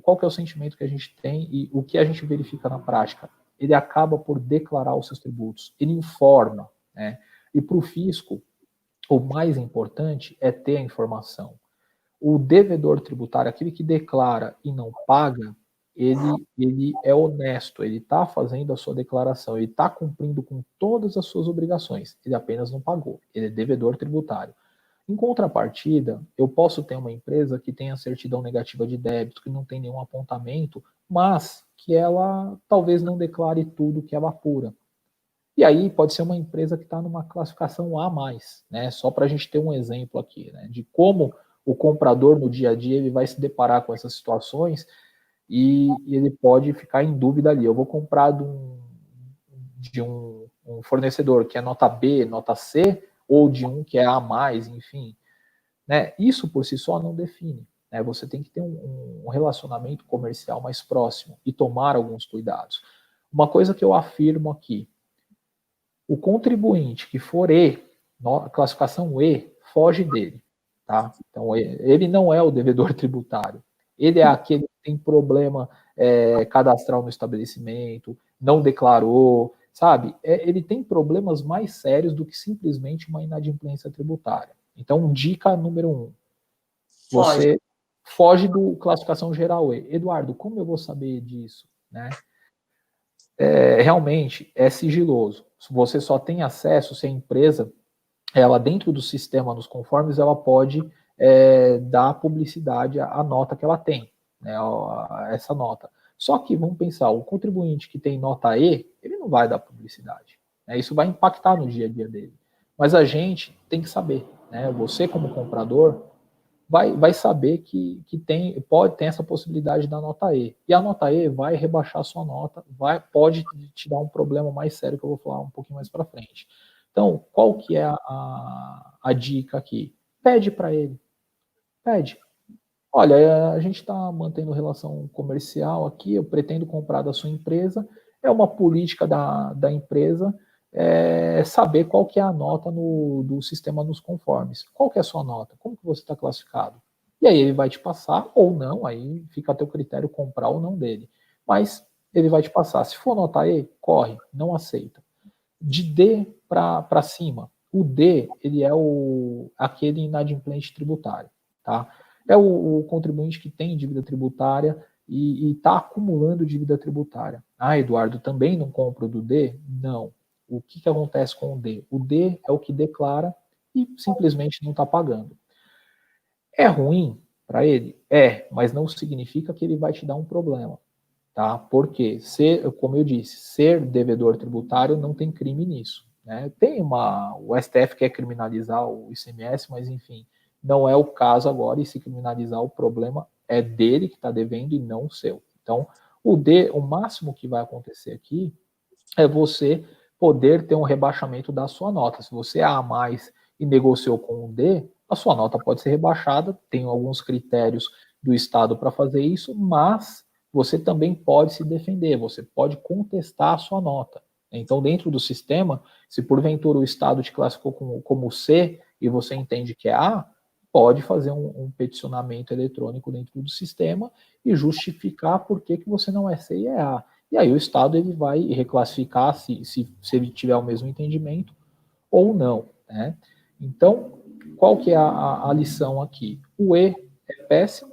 qual que é o sentimento que a gente tem e o que a gente verifica na prática? Ele acaba por declarar os seus tributos, ele informa, né? E para o fisco, o mais importante é ter a informação. O devedor tributário, aquele que declara e não paga, ele é honesto, ele está fazendo a sua declaração, ele está cumprindo com todas as suas obrigações, ele apenas não pagou, ele é devedor tributário. Em contrapartida, eu posso ter uma empresa que tenha certidão negativa de débito, que não tem nenhum apontamento, mas que ela talvez não declare tudo que ela apura. E aí pode ser uma empresa que está numa classificação A+, né? Só para a gente ter um exemplo aqui, né? De como o comprador no dia a dia ele vai se deparar com essas situações e ele pode ficar em dúvida ali. Eu vou comprar de um fornecedor que é nota B, nota C, ou de um que é A+, enfim. Né? Isso por si só não define. Né? Você tem que ter um relacionamento comercial mais próximo e tomar alguns cuidados. Uma coisa que eu afirmo aqui, o contribuinte que for classificação E, foge dele. Tá? Então, ele não é o devedor tributário. Ele é aquele que tem problema cadastral no estabelecimento, não declarou, sabe? Ele tem problemas mais sérios do que simplesmente uma inadimplência tributária. Então, dica número 1. Você foge do classificação geral E. Eduardo, como eu vou saber disso? Né? Realmente é sigiloso. Você só tem acesso se a empresa, ela dentro do sistema, nos conformes, ela pode dar publicidade à nota que ela tem, né, essa nota. Só que, vamos pensar, o contribuinte que tem nota E, ele não vai dar publicidade. Né, isso vai impactar no dia a dia dele. Mas a gente tem que saber, né, você como comprador, vai saber que pode ter essa possibilidade da nota E. E a nota E vai rebaixar a sua nota, pode te dar um problema mais sério que eu vou falar um pouquinho mais para frente. Então, qual que é a dica aqui? Pede para ele. Pede. Olha, a gente está mantendo relação comercial aqui, eu pretendo comprar da sua empresa, é uma política da empresa saber qual que é a nota do sistema nos conformes. Qual que é a sua nota? Como que você está classificado? E aí ele vai te passar, ou não, aí fica a teu critério comprar ou não dele. Mas ele vai te passar. Se for nota E, corre, não aceita. De D para cima, o D, ele é aquele inadimplente tributário, tá? é o contribuinte que tem dívida tributária e está acumulando dívida tributária. Ah, Eduardo, também não compro do D? Não. O que acontece com o D? O D é o que declara e simplesmente não está pagando. É ruim para ele? É, mas não significa que ele vai te dar um problema. Tá? Porque, como eu disse, ser devedor tributário não tem crime nisso. Né? O STF quer criminalizar o ICMS, mas enfim, não é o caso agora, e se criminalizar o problema é dele que está devendo e não o seu. Então, o máximo que vai acontecer aqui é você poder ter um rebaixamento da sua nota. Se você é A mais e negociou com o D, a sua nota pode ser rebaixada, tem alguns critérios do Estado para fazer isso, mas você também pode se defender, você pode contestar a sua nota. Então, dentro do sistema, se porventura o Estado te classificou como C e você entende que é A, pode fazer um peticionamento eletrônico dentro do sistema e justificar por que você não é C e é A. E aí o Estado ele vai reclassificar se ele tiver o mesmo entendimento ou não. Né? Então, qual que é a lição aqui? O E é péssimo,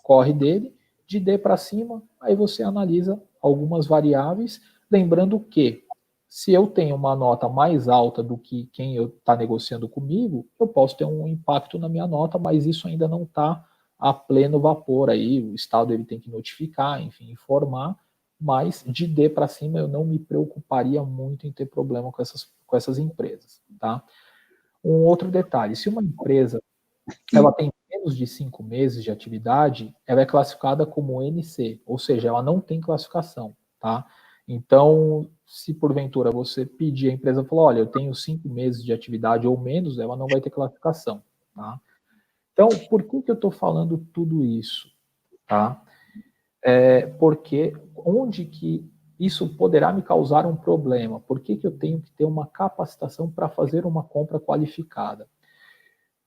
corre dele, de D para cima, aí você analisa algumas variáveis, lembrando que se eu tenho uma nota mais alta do que quem está negociando comigo, eu posso ter um impacto na minha nota, mas isso ainda não está a pleno vapor aí, o Estado ele tem que notificar, enfim, informar, mas de D para cima eu não me preocuparia muito em ter problema com essas empresas, tá? Um outro detalhe, se uma empresa ela tem menos de 5 meses de atividade, ela é classificada como NC, ou seja, ela não tem classificação, tá? Então, se porventura você pedir, a empresa falar, olha, eu tenho 5 meses de atividade ou menos, ela não vai ter classificação, tá? Então, por que eu estou falando tudo isso, tá? Porque onde que isso poderá me causar um problema? Por que eu tenho que ter uma capacitação para fazer uma compra qualificada?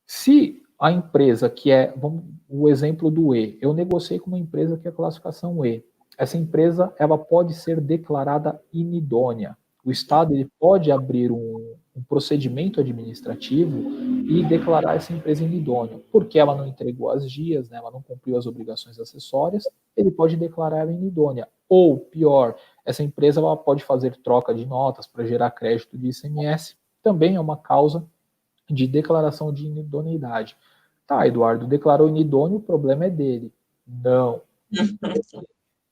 Se a empresa que o exemplo do E, eu negociei com uma empresa que é classificação E, essa empresa ela pode ser declarada inidônea. O Estado ele pode abrir um procedimento administrativo e declarar essa empresa inidônea, porque ela não entregou as guias, né, ela não cumpriu as obrigações acessórias, ele pode declarar ela inidônea. Ou, pior, essa empresa ela pode fazer troca de notas para gerar crédito de ICMS, também é uma causa de declaração de inidoneidade. Tá, Eduardo, declarou inidôneo, o problema é dele. Não.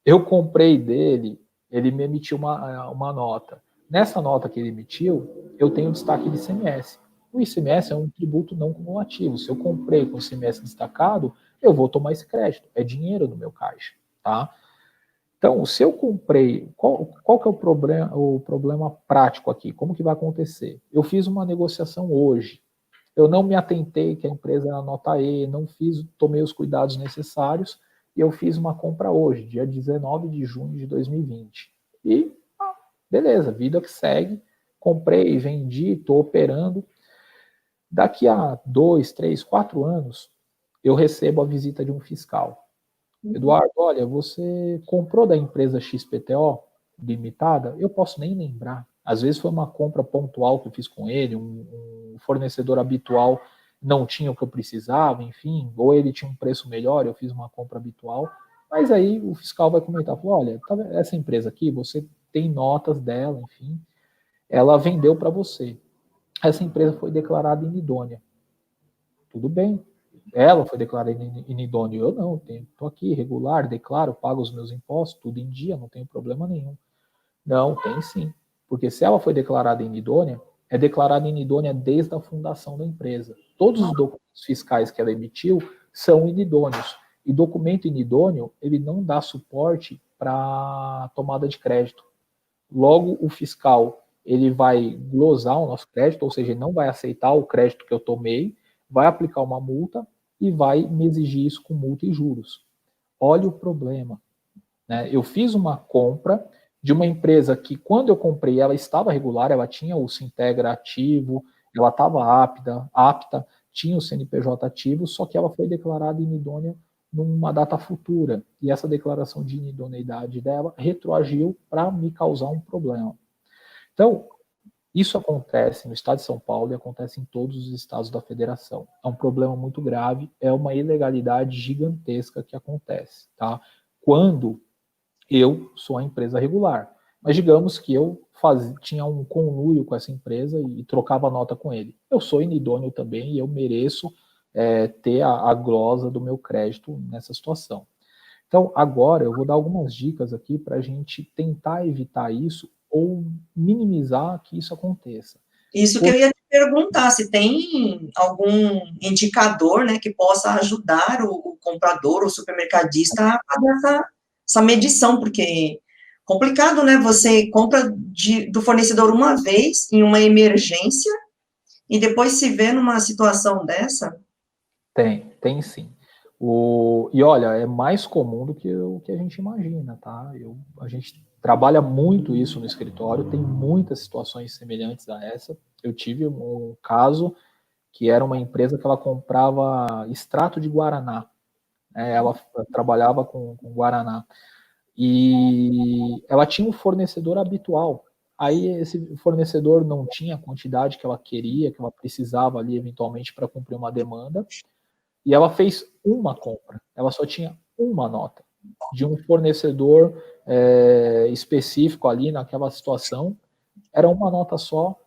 Eu comprei dele, ele me emitiu uma nota. Nessa nota que ele emitiu, eu tenho destaque de ICMS. O ICMS é um tributo não cumulativo. Se eu comprei com ICMS destacado, eu vou tomar esse crédito. É dinheiro no meu caixa, tá? Então, se eu comprei, qual que é o problema prático aqui? Como que vai acontecer? Eu fiz uma negociação hoje. Eu não me atentei que a empresa era nota E, não tomei os cuidados necessários, e eu fiz uma compra hoje, dia 19 de junho de 2020. E, beleza, vida que segue, comprei, vendi, estou operando. Daqui a 2, 3, 4 anos, eu recebo a visita de um fiscal. Eduardo, olha, você comprou da empresa XPTO limitada? Eu posso nem lembrar. Às vezes foi uma compra pontual que eu fiz com ele, um fornecedor habitual não tinha o que eu precisava, enfim, ou ele tinha um preço melhor, eu fiz uma compra habitual. Mas aí o fiscal vai comentar, olha, tá, essa empresa aqui, você tem notas dela, enfim, ela vendeu para você. Essa empresa foi declarada inidônea. Tudo bem, ela foi declarada inidônea, eu não, estou aqui regular, declaro, pago os meus impostos, tudo em dia, não tenho problema nenhum. Não, tem sim, porque se ela foi declarada inidônea, é declarada inidônea desde a fundação da empresa. Todos os documentos fiscais que ela emitiu são inidôneos, e documento inidôneo, ele não dá suporte para tomada de crédito. Logo, o fiscal, ele vai glosar o nosso crédito, ou seja, ele não vai aceitar o crédito que eu tomei, vai aplicar uma multa e vai me exigir isso com multa e juros. Olha o problema. Né? Eu fiz uma compra de uma empresa que, quando eu comprei, ela estava regular, ela tinha o Sintegra ativo, ela estava apta, tinha o CNPJ ativo, só que ela foi declarada inidônea numa data futura. E essa declaração de inidoneidade dela retroagiu para me causar um problema. Então, Isso acontece no estado de São Paulo e acontece em todos os estados da federação. É um problema muito grave, é uma ilegalidade gigantesca que acontece, tá? Quando eu sou a empresa regular, mas digamos que eu tinha um conluio com essa empresa e trocava nota com ele. Eu sou inidôneo também e eu mereço ter a glosa do meu crédito nessa situação. Então, agora eu vou dar algumas dicas aqui para a gente tentar evitar isso ou minimizar que isso aconteça. Isso que eu ia te perguntar, se tem algum indicador, né, que possa ajudar o comprador, o supermercadista a fazer essa medição, porque complicado, né, você compra do fornecedor uma vez, em uma emergência, e depois se vê numa situação dessa? Tem sim. E olha, é mais comum do que o que a gente imagina, tá? A gente trabalha muito isso no escritório, tem muitas situações semelhantes a essa. Eu tive um caso que era uma empresa que ela comprava extrato de guaraná, né? Ela trabalhava com guaraná. E ela tinha um fornecedor habitual. Aí esse fornecedor não tinha a quantidade que ela queria, que ela precisava ali eventualmente para cumprir uma demanda, e ela fez uma compra. Ela só tinha uma nota de um fornecedor específico ali naquela situação. Era uma nota só,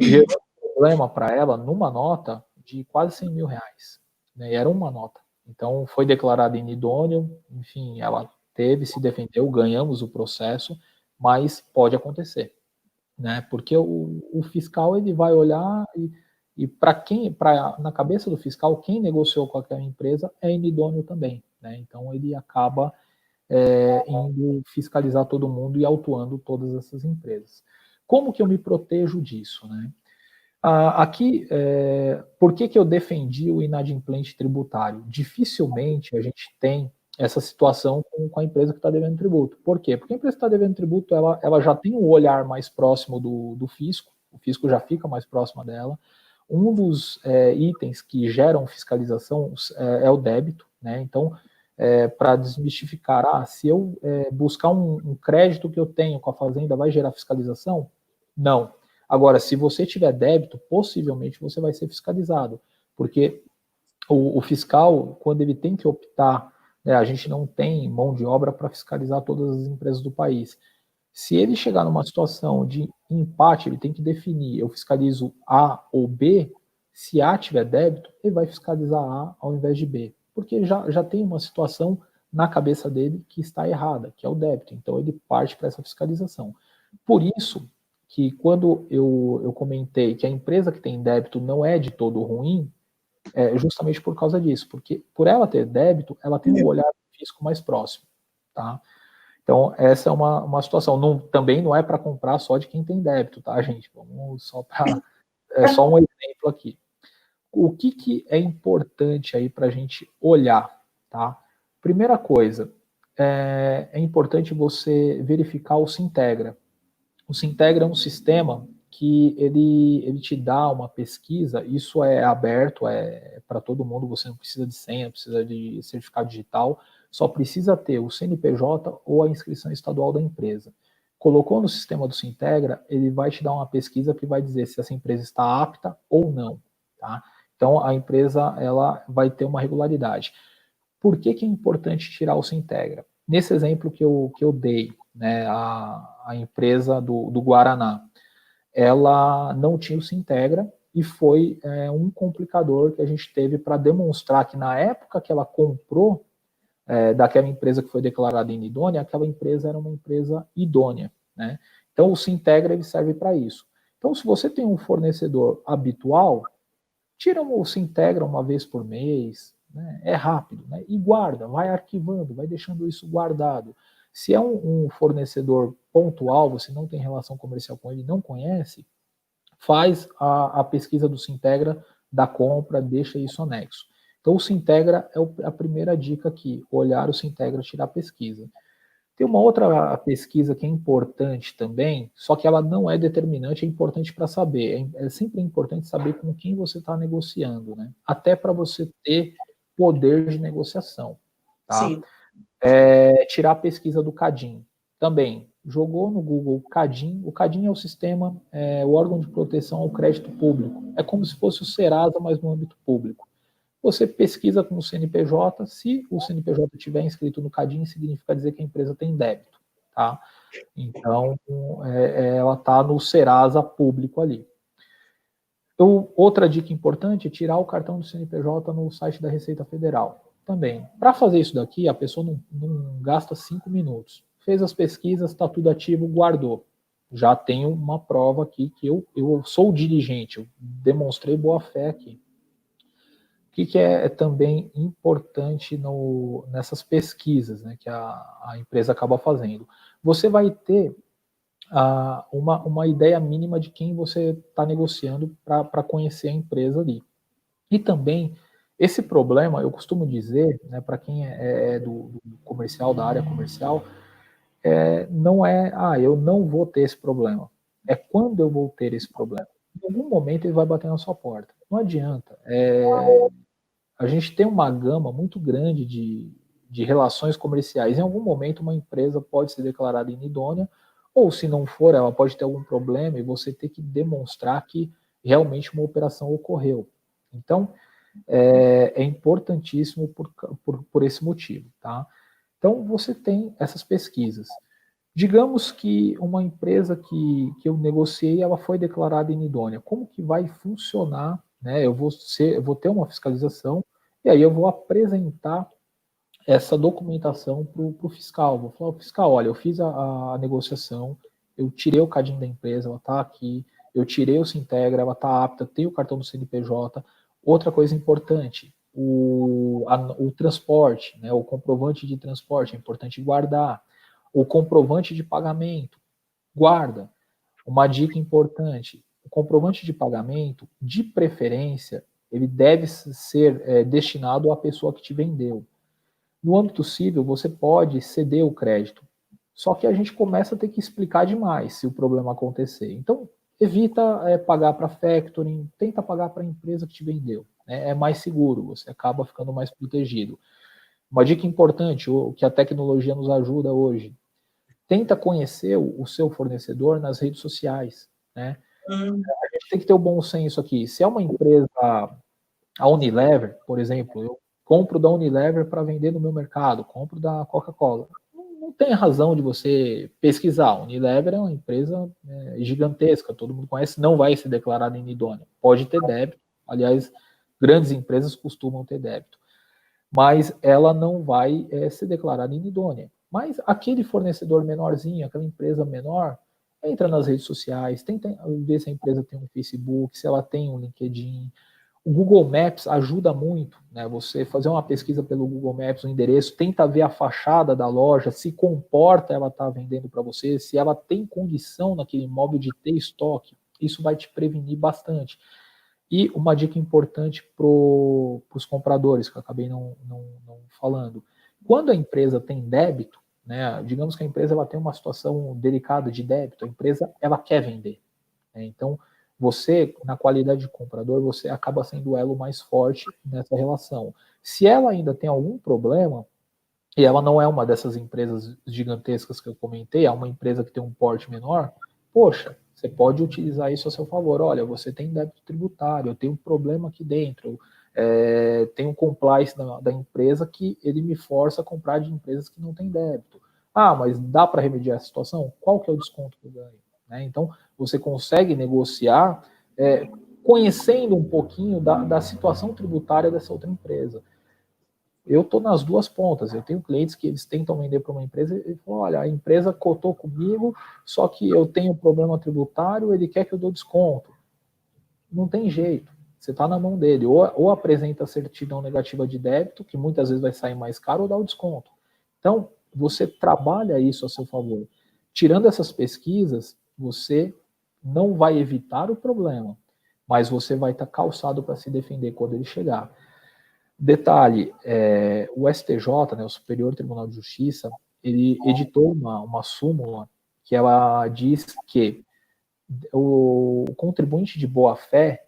gerou um problema para ela numa nota de quase 100 mil reais. Né? E era uma nota. Então foi declarada inidôneo, enfim, ela se defendeu, ganhamos o processo, mas pode acontecer. Né? Porque o fiscal ele vai olhar e na cabeça do fiscal, quem negociou com aquela empresa é inidôneo também. Né? Então ele acaba indo fiscalizar todo mundo e autuando todas essas empresas. Como que eu me protejo disso? Né? Aqui, por que eu defendi o inadimplente tributário? Dificilmente a gente tem essa situação com a empresa que está devendo tributo. Por quê? Porque a empresa que está devendo tributo, ela já tem um olhar mais próximo do fisco, o fisco já fica mais próximo dela. Um dos itens que geram fiscalização é o débito, né? Então, para desmistificar, se eu buscar um crédito que eu tenho com a fazenda, vai gerar fiscalização? Não. Agora, se você tiver débito, possivelmente você vai ser fiscalizado, porque o fiscal, quando ele tem que optar, né, a gente não tem mão de obra para fiscalizar todas as empresas do país. Se ele chegar numa situação de empate, ele tem que definir, eu fiscalizo A ou B, se A tiver débito, ele vai fiscalizar A ao invés de B, porque já tem uma situação na cabeça dele que está errada, que é o débito, então ele parte para essa fiscalização. Por isso que quando eu comentei que a empresa que tem débito não é de todo ruim, é justamente por causa disso, porque por ela ter débito, ela tem um olhar do fisco mais próximo, tá? Então, essa é uma situação. Também não é para comprar só de quem tem débito, tá, gente? Vamos só um exemplo aqui. O que é importante aí para a gente olhar, tá? Primeira coisa, é importante você verificar o Sintegra. O Sintegra é um sistema que ele te dá uma pesquisa, isso é aberto, é para todo mundo, você não precisa de senha, não precisa de certificado digital, só precisa ter o CNPJ ou a inscrição estadual da empresa. Colocou no sistema do Sintegra, ele vai te dar uma pesquisa que vai dizer se essa empresa está apta ou não. Tá? Então, a empresa ela vai ter uma regularidade. Por que é importante tirar o Sintegra? Nesse exemplo que eu dei, né, a empresa do Guaraná, ela não tinha o Sintegra e foi um complicador que a gente teve para demonstrar que na época que ela comprou daquela empresa que foi declarada inidônea, aquela empresa era uma empresa idônea. Né? Então o Sintegra ele serve para isso. Então se você tem um fornecedor habitual, tira o Sintegra uma vez por mês, né? É rápido, né? E guarda, vai arquivando, vai deixando isso guardado. Se é um fornecedor pontual, você não tem relação comercial com ele, não conhece, faz a pesquisa do Sintegra da compra, deixa isso anexo. Então o Sintegra é a primeira dica aqui, olhar o Sintegra, tirar a pesquisa. Tem uma outra pesquisa que é importante também, só que ela não é determinante, é importante para saber. É sempre importante saber com quem você está negociando, né? Até para você ter poder de negociação, tá? Sim. Tirar a pesquisa do CADIM. Também, jogou no Google CADIM. O CADIM é o sistema, o órgão de proteção ao crédito público. É como se fosse o Serasa, mas no âmbito público. Você pesquisa com o CNPJ, se o CNPJ estiver inscrito no CADIM, significa dizer que a empresa tem débito, tá? Então, ela está no Serasa público ali. Então, outra dica importante é tirar o cartão do CNPJ no site da Receita Federal. Também, para fazer isso daqui, a pessoa não gasta 5 minutos. Fez as pesquisas, está tudo ativo, guardou. Já tenho uma prova aqui que eu sou diligente, eu demonstrei boa fé aqui. O que é também importante nessas pesquisas, né, que a empresa acaba fazendo? Você vai ter uma ideia mínima de quem você está negociando para conhecer a empresa ali. E também, esse problema, eu costumo dizer, né, para quem é do comercial, da área comercial, não é, eu não vou ter esse problema. É quando eu vou ter esse problema. Em algum momento ele vai bater na sua porta. Não adianta. A gente tem uma gama muito grande de relações comerciais. Em algum momento, uma empresa pode ser declarada inidônea, ou se não for, ela pode ter algum problema e você ter que demonstrar que realmente uma operação ocorreu. Então, é importantíssimo por esse motivo, tá? Então, você tem essas pesquisas. Digamos que uma empresa que eu negociei, ela foi declarada inidônea. Como que vai funcionar? Né? Eu vou ter uma fiscalização e aí eu vou apresentar essa documentação para o fiscal. Vou falar, fiscal, olha, eu fiz a negociação, eu tirei o CADIM da empresa, ela está aqui, eu tirei o Sintegra, ela está apta, tem o cartão do CNPJ. Outra coisa importante, o transporte, né, o comprovante de transporte, é importante guardar. O comprovante de pagamento, guarda. Uma dica importante, o comprovante de pagamento, de preferência, ele deve ser destinado à pessoa que te vendeu. No âmbito civil, você pode ceder o crédito, só que a gente começa a ter que explicar demais se o problema acontecer. Então, evita pagar para factoring, tenta pagar para a empresa que te vendeu. Né? É mais seguro, você acaba ficando mais protegido. Uma dica importante, o que a tecnologia nos ajuda hoje, tenta conhecer o seu fornecedor nas redes sociais, né? A gente tem que ter o bom senso aqui. Se é uma empresa, a Unilever, por exemplo, eu compro da Unilever para vender no meu mercado, compro da Coca-Cola. Não tem razão de você pesquisar. A Unilever é uma empresa gigantesca, todo mundo conhece, não vai ser declarada inidônea. Pode ter débito, aliás, grandes empresas costumam ter débito, mas ela não vai ser declarada inidônea. Mas aquele fornecedor menorzinho, aquela empresa menor, entra nas redes sociais, tenta ver se a empresa tem um Facebook, se ela tem um LinkedIn. O Google Maps ajuda muito, né? Você fazer uma pesquisa pelo Google Maps, o endereço, tenta ver a fachada da loja, se comporta ela está vendendo para você, se ela tem condição naquele imóvel de ter estoque, isso vai te prevenir bastante. E uma dica importante para os compradores, que eu acabei não falando. Quando a empresa tem débito, né, digamos que a empresa ela tem uma situação delicada de débito, a empresa ela quer vender. Né, então, você, na qualidade de comprador, você acaba sendo o elo mais forte nessa relação. Se ela ainda tem algum problema, e ela não é uma dessas empresas gigantescas que eu comentei, é uma empresa que tem um porte menor, poxa, você pode utilizar isso a seu favor. Olha, você tem débito tributário, eu tenho um problema aqui dentro, tem um compliance da empresa que ele me força a comprar de empresas que não têm débito. Mas dá para remediar essa situação? Qual que é o desconto que eu ganho? Né? Então, você consegue negociar conhecendo um pouquinho da situação tributária dessa outra empresa. Eu estou nas duas pontas. Eu tenho clientes que eles tentam vender para uma empresa e falam, olha, a empresa cotou comigo, só que eu tenho problema tributário, ele quer que eu dou desconto. Não tem jeito. Você está na mão dele. Ou apresenta a certidão negativa de débito, que muitas vezes vai sair mais caro, ou dá o desconto. Então, você trabalha isso a seu favor. Tirando essas pesquisas, você não vai evitar o problema, mas você vai estar calçado para se defender quando ele chegar. Detalhe, o STJ, né, o Superior Tribunal de Justiça, ele editou uma súmula que ela diz que o contribuinte de boa-fé,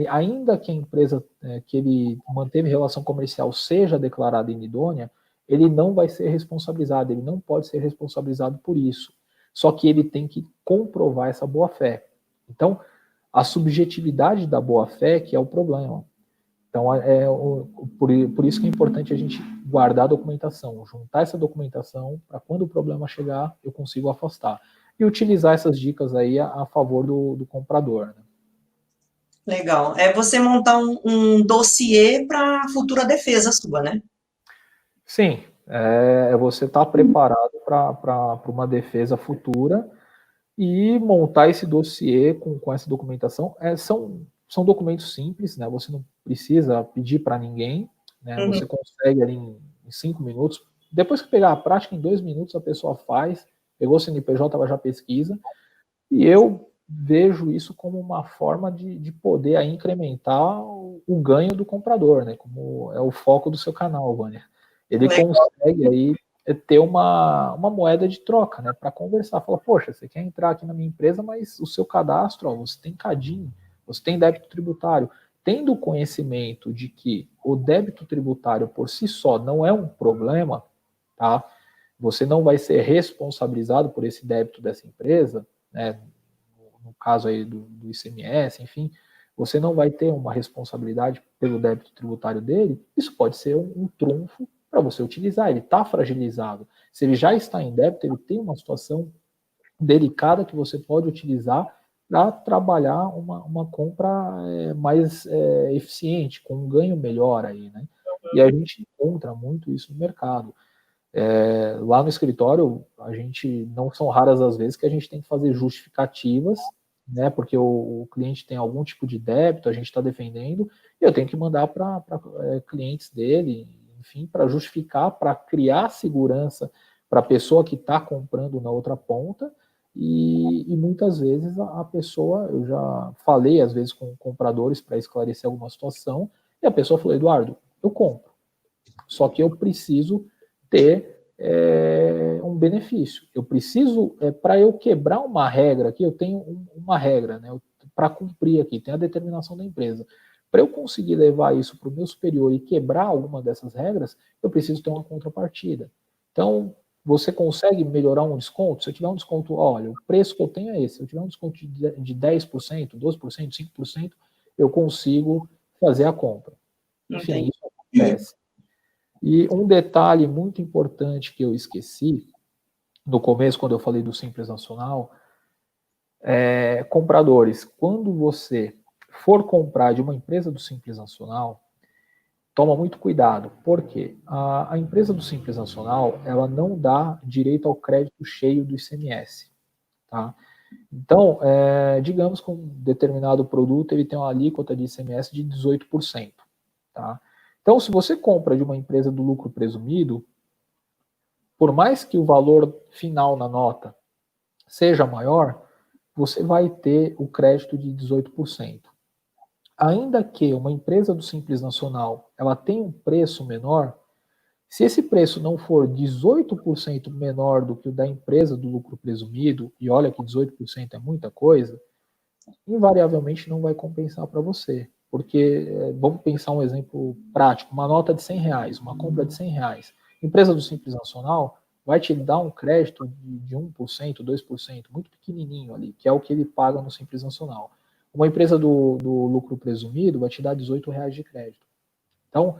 ainda que a empresa que ele manteve relação comercial seja declarada inidônea, ele não vai ser responsabilizado, ele não pode ser responsabilizado por isso. só que ele tem que comprovar essa boa-fé. Então, a subjetividade da boa-fé que é o problema. Então, por isso que é importante a gente guardar a documentação, juntar essa documentação para quando o problema chegar, eu consigo afastar. E utilizar essas dicas aí a favor do comprador. Né? Legal. É você montar um dossiê para a futura defesa sua, né? Sim, você estar preparado para uma defesa futura e montar esse dossiê com essa documentação. São documentos simples, né? Você não precisa pedir para ninguém, né? Você consegue ali em 5 minutos. Depois que pegar a prática, em 2 minutos a pessoa faz, pegou o CNPJ, ela já pesquisa. E eu vejo isso como uma forma de poder aí incrementar o ganho do comprador, né? Como é o foco do seu canal, Vânia. Ele consegue aí ter uma moeda de troca, né? Para conversar. Fala, poxa, você quer entrar aqui na minha empresa, mas o seu cadastro, ó, você tem CADIM, você tem débito tributário. Tendo conhecimento de que o débito tributário por si só não é um problema, tá? Você não vai ser responsabilizado por esse débito dessa empresa, né? No caso aí do ICMS, enfim, você não vai ter uma responsabilidade pelo débito tributário dele. Isso pode ser um trunfo para você utilizar. Ele está fragilizado. Se ele já está em débito, ele tem uma situação delicada que você pode utilizar para trabalhar uma compra mais eficiente, com um ganho melhor aí, né? E a gente encontra muito isso no mercado. Lá no escritório, a gente não são raras as vezes que a gente tem que fazer justificativas, né? Porque o cliente tem algum tipo de débito, a gente está defendendo, e eu tenho que mandar para clientes dele, enfim, para justificar, para criar segurança para a pessoa que está comprando na outra ponta, e muitas vezes a pessoa, eu já falei às vezes com compradores para esclarecer alguma situação, e a pessoa falou, Eduardo, eu compro, só que eu preciso ter um benefício. Eu preciso, para eu quebrar uma regra aqui, eu tenho uma regra, né, para cumprir aqui, tem a determinação da empresa. Para eu conseguir levar isso para o meu superior e quebrar alguma dessas regras, eu preciso ter uma contrapartida. Então, você consegue melhorar um desconto? Se eu tiver um desconto, olha, o preço que eu tenho é esse. Se eu tiver um desconto de 10%, 12%, 5%, eu consigo fazer a compra. Enfim, isso acontece. E um detalhe muito importante que eu esqueci, no começo, quando eu falei do Simples Nacional, compradores, quando você for comprar de uma empresa do Simples Nacional, toma muito cuidado, porque a empresa do Simples Nacional, ela não dá direito ao crédito cheio do ICMS, tá? Então, digamos que um determinado produto ele tem uma alíquota de ICMS de 18%, tá? Então, se você compra de uma empresa do lucro presumido, por mais que o valor final na nota seja maior, você vai ter o crédito de 18%. Ainda que uma empresa do Simples Nacional ela tenha um preço menor, se esse preço não for 18% menor do que o da empresa do lucro presumido, e olha que 18% é muita coisa, invariavelmente não vai compensar para você. Porque, vamos pensar um exemplo prático, uma nota de R$100, uma compra de R$100. Empresa do Simples Nacional vai te dar um crédito de 1%, 2%, muito pequenininho ali, que é o que ele paga no Simples Nacional. Uma empresa do lucro presumido vai te dar R$18 de crédito. Então,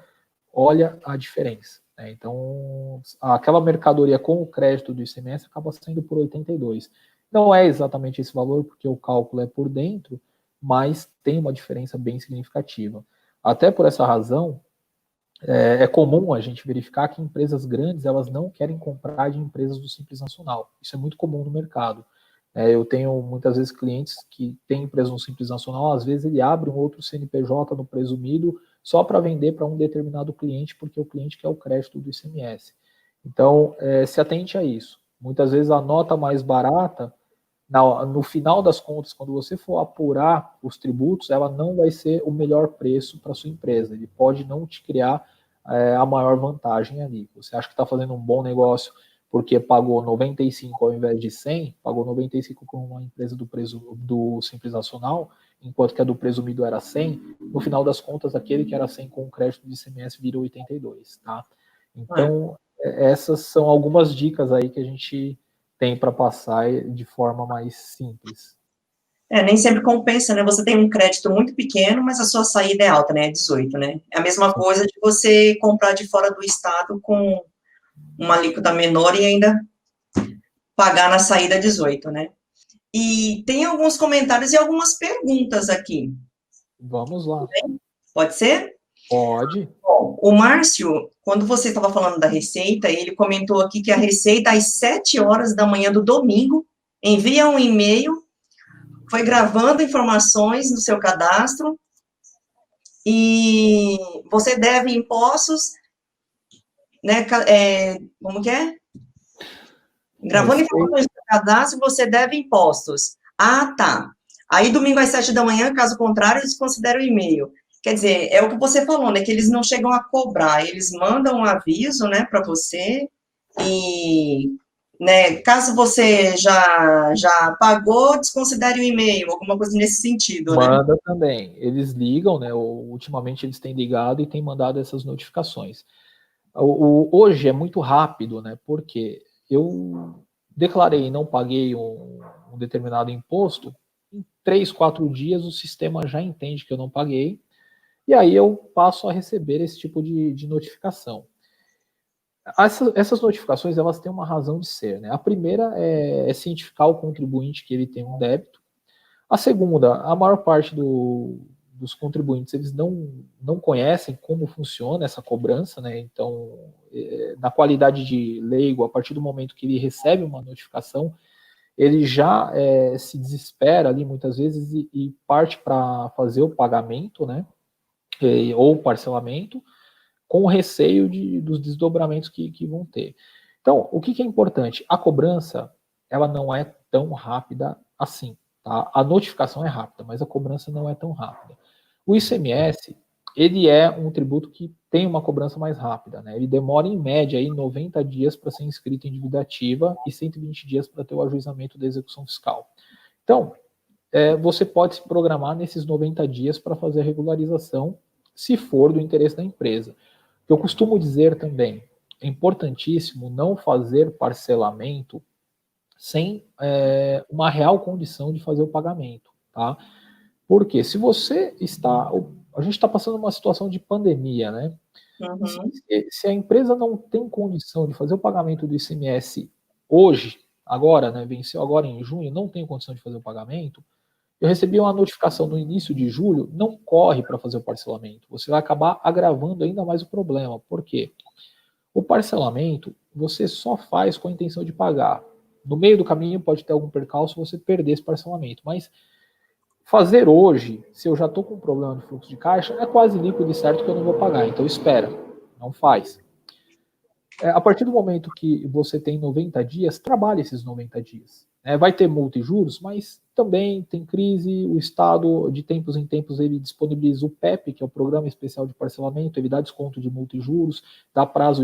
olha a diferença. Né? Então, aquela mercadoria com o crédito do ICMS acaba saindo por 82. Não é exatamente esse valor, porque o cálculo é por dentro, mas tem uma diferença bem significativa. Até por essa razão, é comum a gente verificar que empresas grandes elas não querem comprar de empresas do Simples Nacional. Isso é muito comum no mercado. Eu tenho muitas vezes clientes que têm empresa no Simples Nacional, às vezes ele abre um outro CNPJ no presumido só para vender para um determinado cliente, porque o cliente quer o crédito do ICMS. Então, se atente a isso. Muitas vezes a nota mais barata, no final das contas, quando você for apurar os tributos, ela não vai ser o melhor preço para sua empresa. Ele pode não te criar a maior vantagem ali. Você acha que está fazendo um bom negócio porque pagou 95 ao invés de 100, pagou 95 com uma empresa do Simples Nacional, enquanto que a do presumido era 100, no final das contas, aquele que era 100 com crédito de ICMS vira 82, tá? Então, essas são algumas dicas aí que a gente tem para passar de forma mais simples. Nem sempre compensa, né? Você tem um crédito muito pequeno, mas a sua saída é alta, né? É 18, né? É a mesma coisa de você comprar de fora do estado com uma alíquota menor e ainda pagar na saída 18, né? E tem alguns comentários e algumas perguntas aqui. Vamos lá. Pode ser? Pode. Bom, o Márcio, quando você estava falando da receita, ele comentou aqui que a receita, às 7 horas da manhã do domingo, envia um e-mail, foi gravando informações no seu cadastro, e você deve impostos, né, como que é? Gravando informações no seu cadastro, você deve impostos. Ah, tá. Aí, domingo às 7 da manhã, caso contrário, eles consideram o e-mail. Quer dizer, é o que você falou, né, que eles não chegam a cobrar, eles mandam um aviso, né, para você, e, né, caso você já pagou, desconsidere o e-mail, alguma coisa nesse sentido, né? Manda também. Eles ligam, né? Ultimamente eles têm ligado e têm mandado essas notificações. Hoje é muito rápido, né? Porque eu declarei e não paguei um determinado imposto, em 3, 4 dias o sistema já entende que eu não paguei, e aí eu passo a receber esse tipo de notificação. Essas notificações, elas têm uma razão de ser, né? A primeira é cientificar o contribuinte que ele tem um débito. A segunda, a maior parte dos contribuintes, eles não conhecem como funciona essa cobrança, né? Então, na qualidade de leigo, a partir do momento que ele recebe uma notificação, ele já se desespera ali muitas vezes e parte para fazer o pagamento, né? Ou parcelamento, com receio dos desdobramentos que vão ter. Então, o que é importante? A cobrança, ela não é tão rápida assim. Tá? A notificação é rápida, mas a cobrança não é tão rápida. O ICMS, ele é um tributo que tem uma cobrança mais rápida. Né? Ele demora, em média, aí, 90 dias para ser inscrito em dívida ativa e 120 dias para ter o ajuizamento da execução fiscal. Então, você pode se programar nesses 90 dias para fazer a regularização, se for do interesse da empresa. Eu costumo dizer também, é importantíssimo não fazer parcelamento sem uma real condição de fazer o pagamento, tá? Porque se você está... A gente está passando uma situação de pandemia, né? Uhum. Se a empresa não tem condição de fazer o pagamento do ICMS hoje, agora, né? Venceu agora em junho, não tem condição de fazer o pagamento, eu recebi uma notificação no início de julho, não corre para fazer o parcelamento. Você vai acabar agravando ainda mais o problema. Por quê? O parcelamento você só faz com a intenção de pagar. No meio do caminho pode ter algum percalço você perder esse parcelamento. Mas fazer hoje, se eu já estou com um problema de fluxo de caixa, é quase líquido e certo que eu não vou pagar. Então espera, não faz. A partir do momento que você tem 90 dias, trabalhe esses 90 dias. Vai ter multa e juros, mas também tem crise, o Estado, de tempos em tempos, ele disponibiliza o PEP, que é o Programa Especial de Parcelamento, ele dá desconto de multa e juros, dá prazo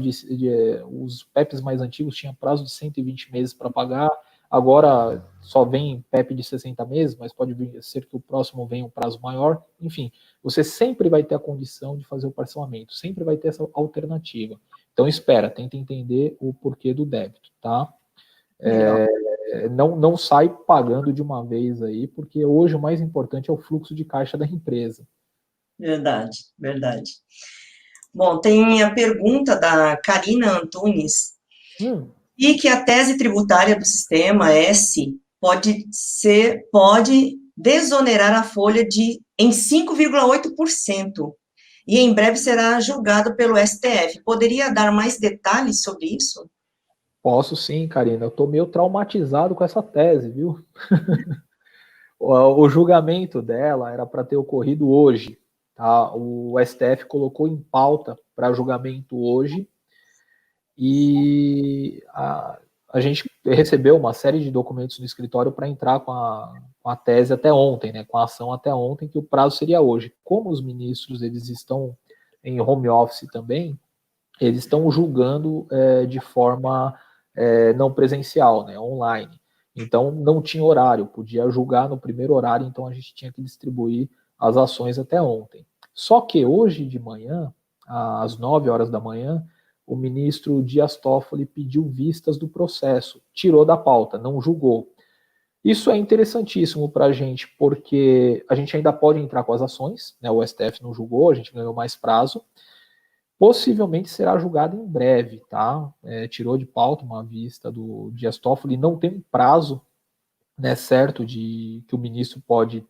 os PEPs mais antigos tinham prazo de 120 meses para pagar, agora só vem PEP de 60 meses, mas pode ser que o próximo venha um prazo maior, enfim, você sempre vai ter a condição de fazer o parcelamento, sempre vai ter essa alternativa. Então espera, tenta entender o porquê do débito, tá? Não sai pagando de uma vez aí, porque hoje o mais importante é o fluxo de caixa da empresa. Verdade, verdade. Bom, tem a pergunta da Karina Antunes, e que a tese tributária do Sistema S pode desonerar a folha em 5,8%, e em breve será julgado pelo STF. Poderia dar mais detalhes sobre isso? Posso sim, Karina. Eu estou meio traumatizado com essa tese, viu? O julgamento dela era para ter ocorrido hoje. Tá? O STF colocou em pauta para julgamento hoje e a gente recebeu uma série de documentos no escritório para entrar com a tese até ontem, né, com a ação até ontem, que o prazo seria hoje. Como os ministros eles estão em home office também, eles estão julgando de forma não presencial, né, online. Então não tinha horário, podia julgar no primeiro horário, então a gente tinha que distribuir as ações até ontem. Só que hoje de manhã, às 9 horas da manhã, o ministro Dias Toffoli pediu vistas do processo, tirou da pauta, não julgou. Isso é interessantíssimo para a gente, porque a gente ainda pode entrar com as ações, né? O STF não julgou, a gente ganhou mais prazo. Possivelmente será julgado em breve, tá? Tirou de pauta uma vista do Dias Toffoli, não tem um prazo, né, certo de que o ministro pode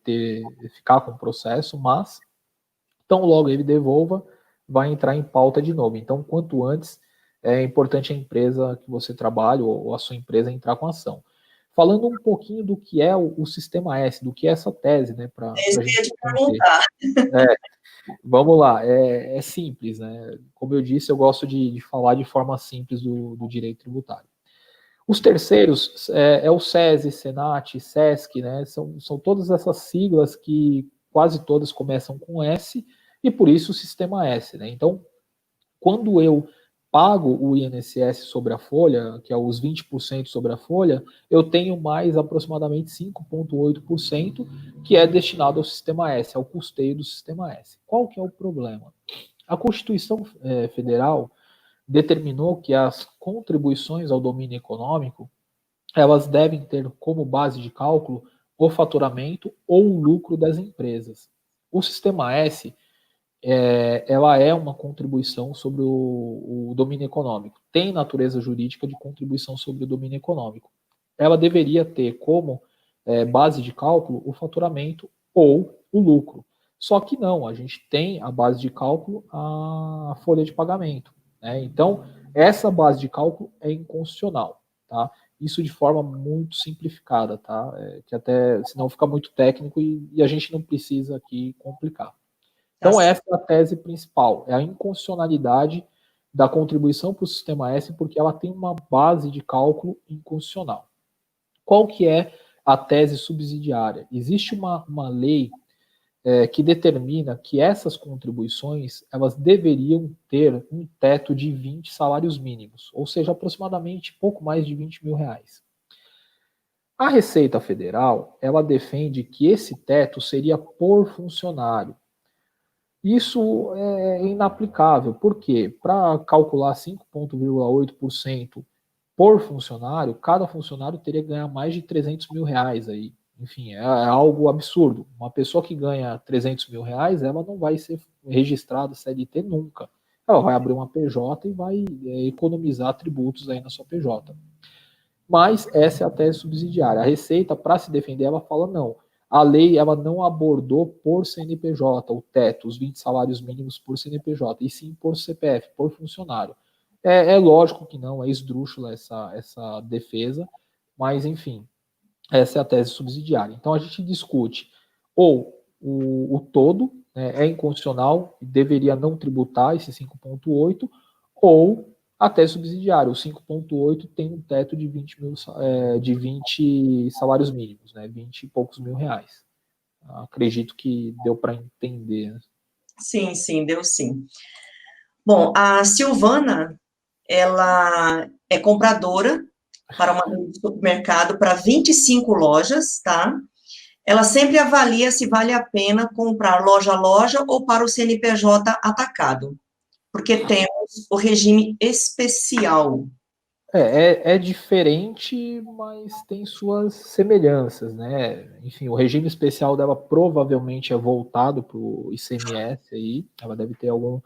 ficar com o processo, mas tão logo ele devolva, vai entrar em pauta de novo. Então, quanto antes, é importante a empresa que você trabalha ou a sua empresa entrar com ação. Falando um pouquinho do que é o Sistema S, do que é essa tese, né, para a gente Te entender. perguntar. Vamos lá, é simples, né? Como eu disse, eu gosto de falar de forma simples do direito tributário. Os terceiros é o SESI, Senat, SESC, né? São todas essas siglas que quase todas começam com S e por isso o Sistema S, né? Então, quando eu pago o INSS sobre a folha, que é os 20% sobre a folha, eu tenho mais aproximadamente 5,8% que é destinado ao Sistema S, ao custeio do Sistema S. Qual que é o problema? A Constituição Federal determinou que as contribuições ao domínio econômico elas devem ter como base de cálculo o faturamento ou o lucro das empresas. O Sistema S ela é uma contribuição sobre o domínio econômico. Tem natureza jurídica de contribuição sobre o domínio econômico. Ela deveria ter como base de cálculo o faturamento ou o lucro. Só que não, a gente tem a base de cálculo a folha de pagamento, né? Então, essa base de cálculo é inconstitucional, tá? Isso de forma muito simplificada, tá? Que até, senão fica muito técnico e a gente não precisa aqui complicar. Então, essa é a tese principal, é a inconstitucionalidade da contribuição para o Sistema S, porque ela tem uma base de cálculo inconstitucional. Qual que é a tese subsidiária? Existe uma lei que determina que essas contribuições elas deveriam ter um teto de 20 salários mínimos, ou seja, aproximadamente pouco mais de 20 mil reais. A Receita Federal, ela defende que esse teto seria por funcionário. Isso é inaplicável, porque para calcular 5,8% por funcionário, cada funcionário teria que ganhar mais de 300 mil reais aí. Enfim, é algo absurdo. Uma pessoa que ganha 300 mil reais, ela não vai ser registrada CLT nunca. Ela vai abrir uma PJ e vai economizar tributos aí na sua PJ. Mas essa é a tese subsidiária. A Receita, para se defender, ela fala não. A lei ela não abordou por CNPJ, o teto, os 20 salários mínimos por CNPJ, e sim por CPF, por funcionário. É lógico que não, é esdrúxula essa defesa, mas enfim, essa é a tese subsidiária. Então a gente discute ou o todo, né, é inconstitucional, deveria não tributar esse 5,8, ou a tese subsidiária, o 5,8 tem um teto de 20 salários mínimos, né, 20 e poucos mil reais. Acredito que deu para entender. Né? Sim, deu sim. Bom, a Silvana, ela é compradora para uma rede de supermercado para 25 lojas, tá? Ela sempre avalia se vale a pena comprar loja a loja ou para o CNPJ atacado, porque temos o regime especial. É diferente, mas tem suas semelhanças, né? Enfim, o regime especial dela provavelmente é voltado para o ICMS aí, ela deve ter algum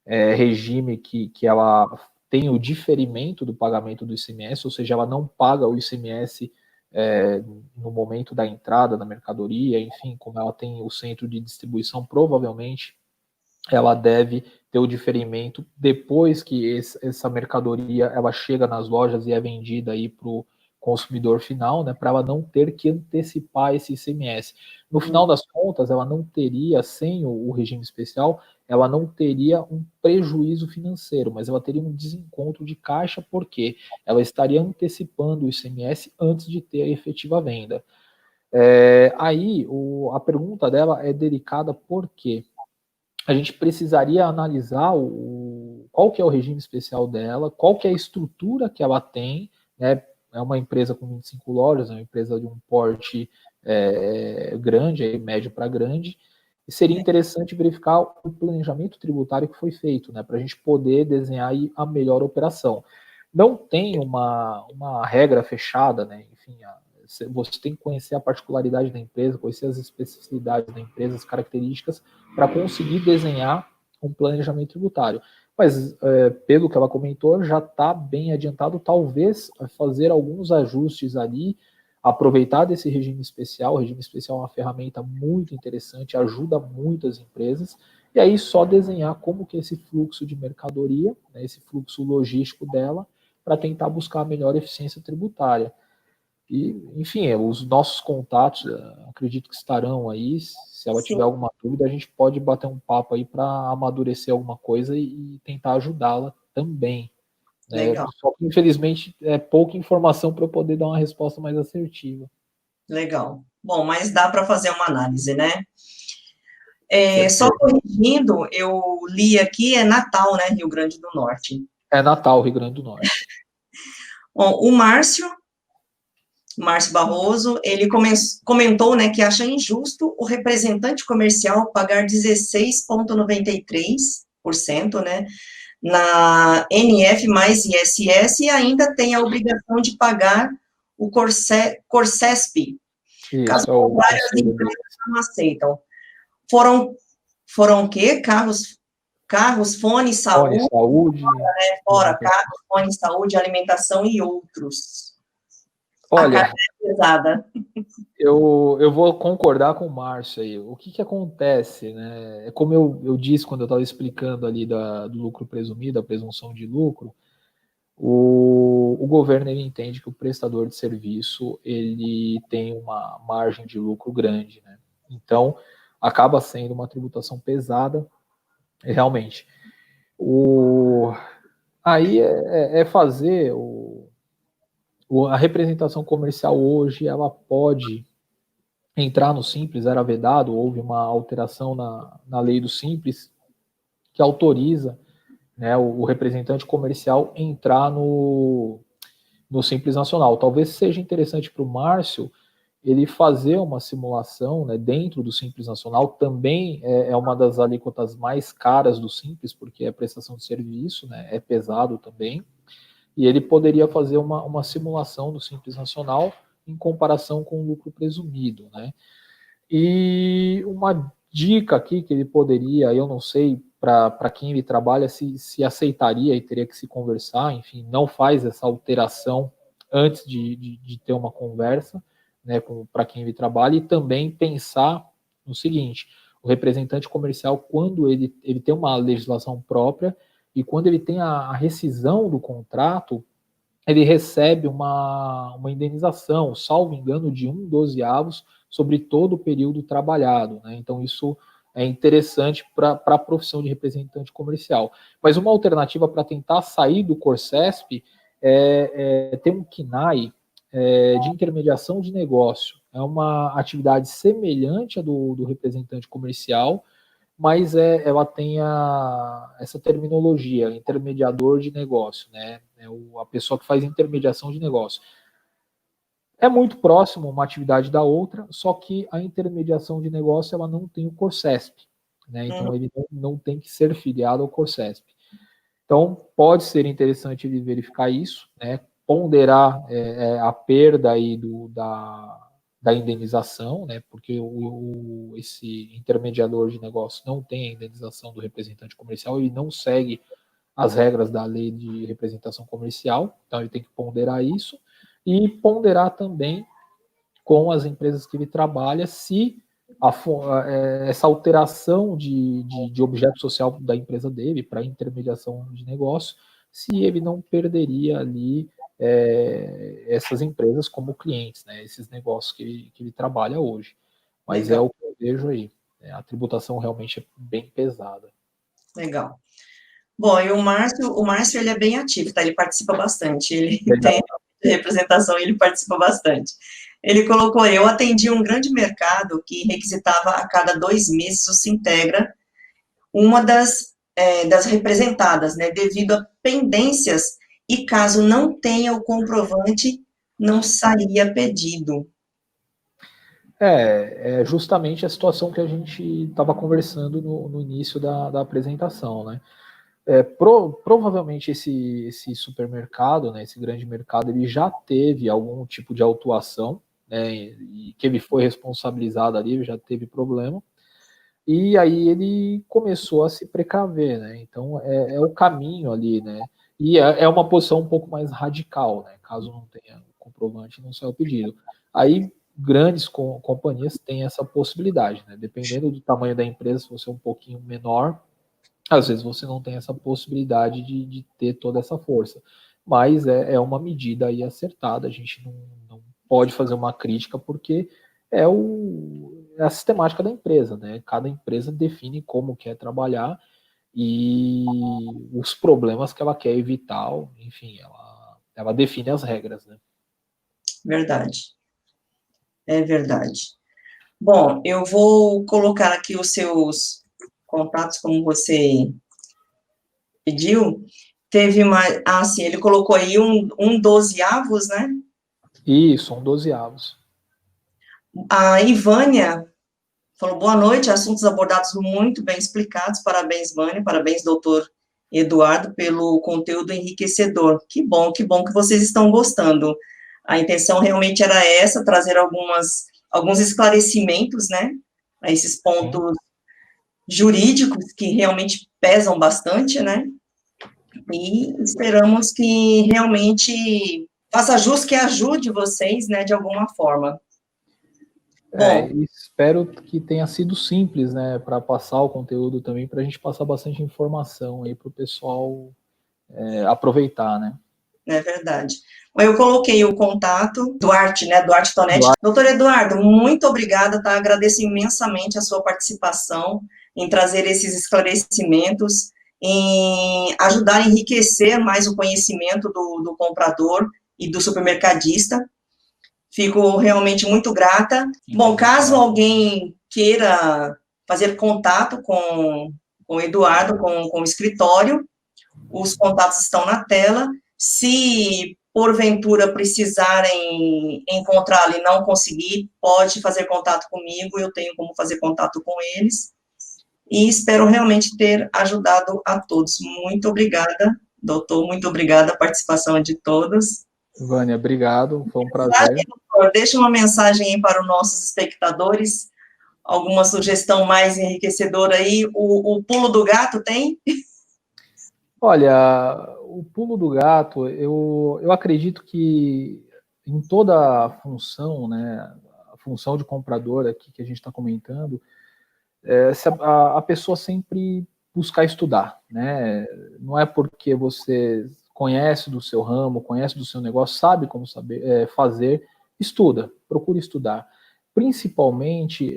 regime que ela tem o diferimento do pagamento do ICMS, ou seja, ela não paga o ICMS no momento da entrada da mercadoria, enfim, como ela tem o centro de distribuição, provavelmente ela deve ter o diferimento depois que essa mercadoria ela chega nas lojas e é vendida aí para o consumidor final, né, para ela não ter que antecipar esse ICMS. No final das contas, ela não teria, sem o regime especial, ela não teria um prejuízo financeiro, mas ela teria um desencontro de caixa, porque ela estaria antecipando o ICMS antes de ter a efetiva venda. Aí, a pergunta dela é delicada porque a gente precisaria analisar qual que é o regime especial dela, qual que é a estrutura que ela tem, né? É uma empresa com 25 lojas, é uma empresa de um porte grande, médio para grande, E seria interessante verificar o planejamento tributário que foi feito, né, para a gente poder desenhar aí a melhor operação. Não tem uma regra fechada, né, enfim, você tem que conhecer a particularidade da empresa, conhecer as especificidades da empresa, as características, para conseguir desenhar um planejamento tributário. Mas, pelo que ela comentou, já está bem adiantado, talvez fazer alguns ajustes ali, aproveitar desse regime especial. O regime especial é uma ferramenta muito interessante, ajuda muitas empresas, e aí só desenhar como que é esse fluxo de mercadoria, né, esse fluxo logístico dela, para tentar buscar a melhor eficiência tributária. E, enfim, os nossos contatos, acredito que estarão aí. Se ela tiver alguma dúvida, a gente pode bater um papo aí para amadurecer alguma coisa e tentar ajudá-la também. Né? Legal. Só que, infelizmente, é pouca informação para eu poder dar uma resposta mais assertiva. Legal. Bom, mas dá para fazer uma análise, né? Só corrigindo, eu li aqui, é Natal, né, Rio Grande do Norte. É Natal, Rio Grande do Norte. Bom, o Márcio Barroso, ele comentou, né, que acha injusto o representante comercial pagar 16,93%, né, na NF mais ISS e ainda tem a obrigação de pagar o Corsesp. Caso contrário, as empresas não aceitam. Foram o quê? Carros, fone, saúde, fora carros, fone, saúde, alimentação e outros. Olha, a carga é pesada. Eu vou concordar com o Márcio aí. O que acontece, né? Como eu disse quando eu estava explicando ali do lucro presumido, a presunção de lucro, o governo ele entende que o prestador de serviço ele tem uma margem de lucro grande, né? Então, acaba sendo uma tributação pesada, realmente. Aí é fazer a representação comercial hoje, ela pode entrar no Simples, era vedado, houve uma alteração na lei do Simples que autoriza, né, o representante comercial entrar no Simples Nacional. Talvez seja interessante para o Márcio ele fazer uma simulação, né, dentro do Simples Nacional. Também é uma das alíquotas mais caras do Simples, porque é prestação de serviço, né, é pesado também, e ele poderia fazer uma simulação do Simples Nacional em comparação com o lucro presumido, né. E uma dica aqui que ele poderia, eu não sei para quem ele trabalha se aceitaria e teria que se conversar, enfim, não faz essa alteração antes de ter uma conversa, né, para quem ele trabalha, e também pensar no seguinte: o representante comercial, quando ele tem uma legislação própria e quando ele tem a rescisão do contrato, ele recebe uma indenização, salvo engano, de 1/12 sobre todo o período trabalhado, né? Então, isso é interessante para a profissão de representante comercial. Mas uma alternativa para tentar sair do Corsesp é ter um KNAI de intermediação de negócio. É uma atividade semelhante à do representante comercial, mas ela tem essa terminologia, intermediador de negócio, né? A pessoa que faz intermediação de negócio. É muito próximo uma atividade da outra, só que a intermediação de negócio ela não tem o Corsesp, né? Então ele não tem que ser filiado ao Corsesp. Então pode ser interessante ele verificar isso, né? Ponderar a perda aí da indenização, né? Porque esse intermediador de negócio não tem a indenização do representante comercial, ele não segue as regras da lei de representação comercial, então ele tem que ponderar isso e ponderar também com as empresas que ele trabalha se essa alteração de objeto social da empresa dele para intermediação de negócio, se ele não perderia ali essas empresas como clientes, né, esses negócios que ele trabalha hoje. Mas legal. É o que eu vejo aí. A tributação realmente é bem pesada. Legal. Bom, e o Márcio ele é bem ativo, tá? Ele participa bastante, ele tem representação e ele participa bastante. Ele colocou: eu atendi um grande mercado que requisitava a cada 2 meses o Sintegra, uma das representadas, né, devido a pendências, e caso não tenha o comprovante, não saía pedido. É justamente a situação que a gente estava conversando no início da apresentação, né? Provavelmente esse supermercado, né, esse grande mercado, ele já teve algum tipo de autuação, né, e que ele foi responsabilizado ali, ele já teve problema, e aí ele começou a se precaver, né? Então é o caminho ali, né? E é uma posição um pouco mais radical, né? Caso não tenha comprovante, não saia o pedido. Aí grandes companhias têm essa possibilidade, né? Dependendo do tamanho da empresa, se você é um pouquinho menor, às vezes você não tem essa possibilidade de ter toda essa força. Mas é uma medida aí acertada, a gente não pode fazer uma crítica, porque é a sistemática da empresa, né? Cada empresa define como quer trabalhar e os problemas que ela quer evitar, enfim, ela define as regras, né? Verdade, é verdade. Bom, eu vou colocar aqui os seus contatos, como você pediu. Teve mais, sim, ele colocou aí um 12avos, né? Isso, são 12 avos. A Ivânia falou, boa noite, assuntos abordados muito bem explicados, parabéns, Vânia, parabéns, doutor Eduardo, pelo conteúdo enriquecedor. Que bom que vocês estão gostando. A intenção realmente era essa, trazer alguns esclarecimentos, né, a esses pontos jurídicos que realmente pesam bastante, né, e esperamos que realmente faça jus, que ajude vocês, né, de alguma forma. Bom, Espero que tenha sido simples, né, para passar o conteúdo também, para a gente passar bastante informação aí para o pessoal aproveitar, né? é verdade. Eu coloquei o contato, Duarte, né, Duarte Tonetti. Duarte. Doutor Eduardo, muito obrigada, tá? Agradeço imensamente a sua participação em trazer esses esclarecimentos, em ajudar a enriquecer mais o conhecimento do comprador e do supermercadista. Fico realmente muito grata. Bom, caso alguém queira fazer contato com o Eduardo, com o escritório, os contatos estão na tela. Se porventura precisarem encontrá-lo e não conseguir, pode fazer contato comigo, eu tenho como fazer contato com eles. E espero realmente ter ajudado a todos. Muito obrigada, doutor, muito obrigada a participação de todos. Vânia, obrigado, foi um prazer. Doutor, deixa uma mensagem aí para os nossos espectadores, alguma sugestão mais enriquecedora aí. O pulo do gato tem? Olha, o pulo do gato, eu acredito que em toda a função, né, a função de comprador aqui que a gente está comentando, se a pessoa sempre buscar estudar, né? Não é porque você conhece do seu ramo, conhece do seu negócio, sabe como fazer, estuda, procure estudar. Principalmente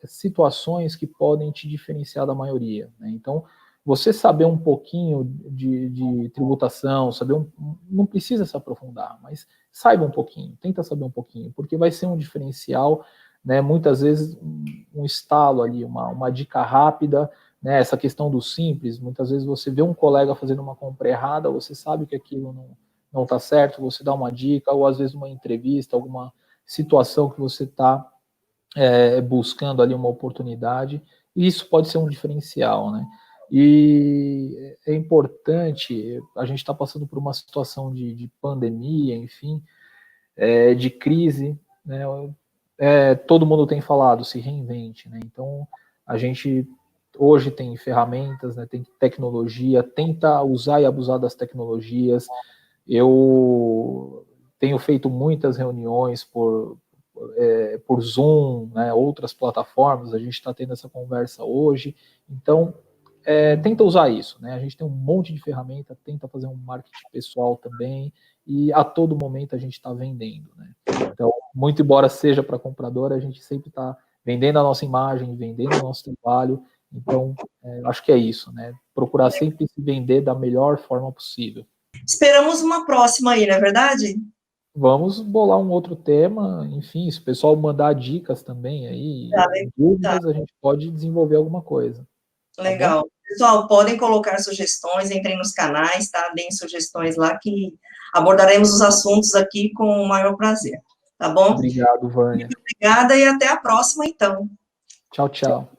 situações que podem te diferenciar da maioria, né? Então, você saber um pouquinho de tributação, não precisa se aprofundar, mas saiba um pouquinho, tenta saber um pouquinho, porque vai ser um diferencial, né? Muitas vezes um estalo ali, uma dica rápida, né? Essa questão do simples, muitas vezes você vê um colega fazendo uma compra errada, você sabe que aquilo não está certo, você dá uma dica, ou às vezes uma entrevista, alguma situação que você está buscando ali uma oportunidade, e isso pode ser um diferencial, né? E é importante, a gente está passando por uma situação de pandemia, enfim, de crise, né? Todo mundo tem falado, se reinvente, né? Então, a gente hoje tem ferramentas, né? Tem tecnologia, tenta usar e abusar das tecnologias. Eu tenho feito muitas reuniões por Zoom, né? Outras plataformas, a gente está tendo essa conversa hoje. Então, tenta usar isso, né? A gente tem um monte de ferramenta, tenta fazer um marketing pessoal também, e a todo momento a gente está vendendo, né? Então, muito embora seja para comprador, a gente sempre está vendendo a nossa imagem, vendendo o nosso trabalho. Então, acho que é isso, né? Procurar sempre se vender da melhor forma possível. Esperamos uma próxima aí, não é verdade? Vamos bolar um outro tema, enfim, se o pessoal mandar dicas também aí, dúvidas, a gente pode desenvolver alguma coisa. Legal. Tá, Pessoal, podem colocar sugestões, entrem nos canais, tá? Deem sugestões lá que abordaremos os assuntos aqui com o maior prazer. tá bom? Obrigado, Vânia. Muito obrigada e até a próxima, então. Tchau, tchau.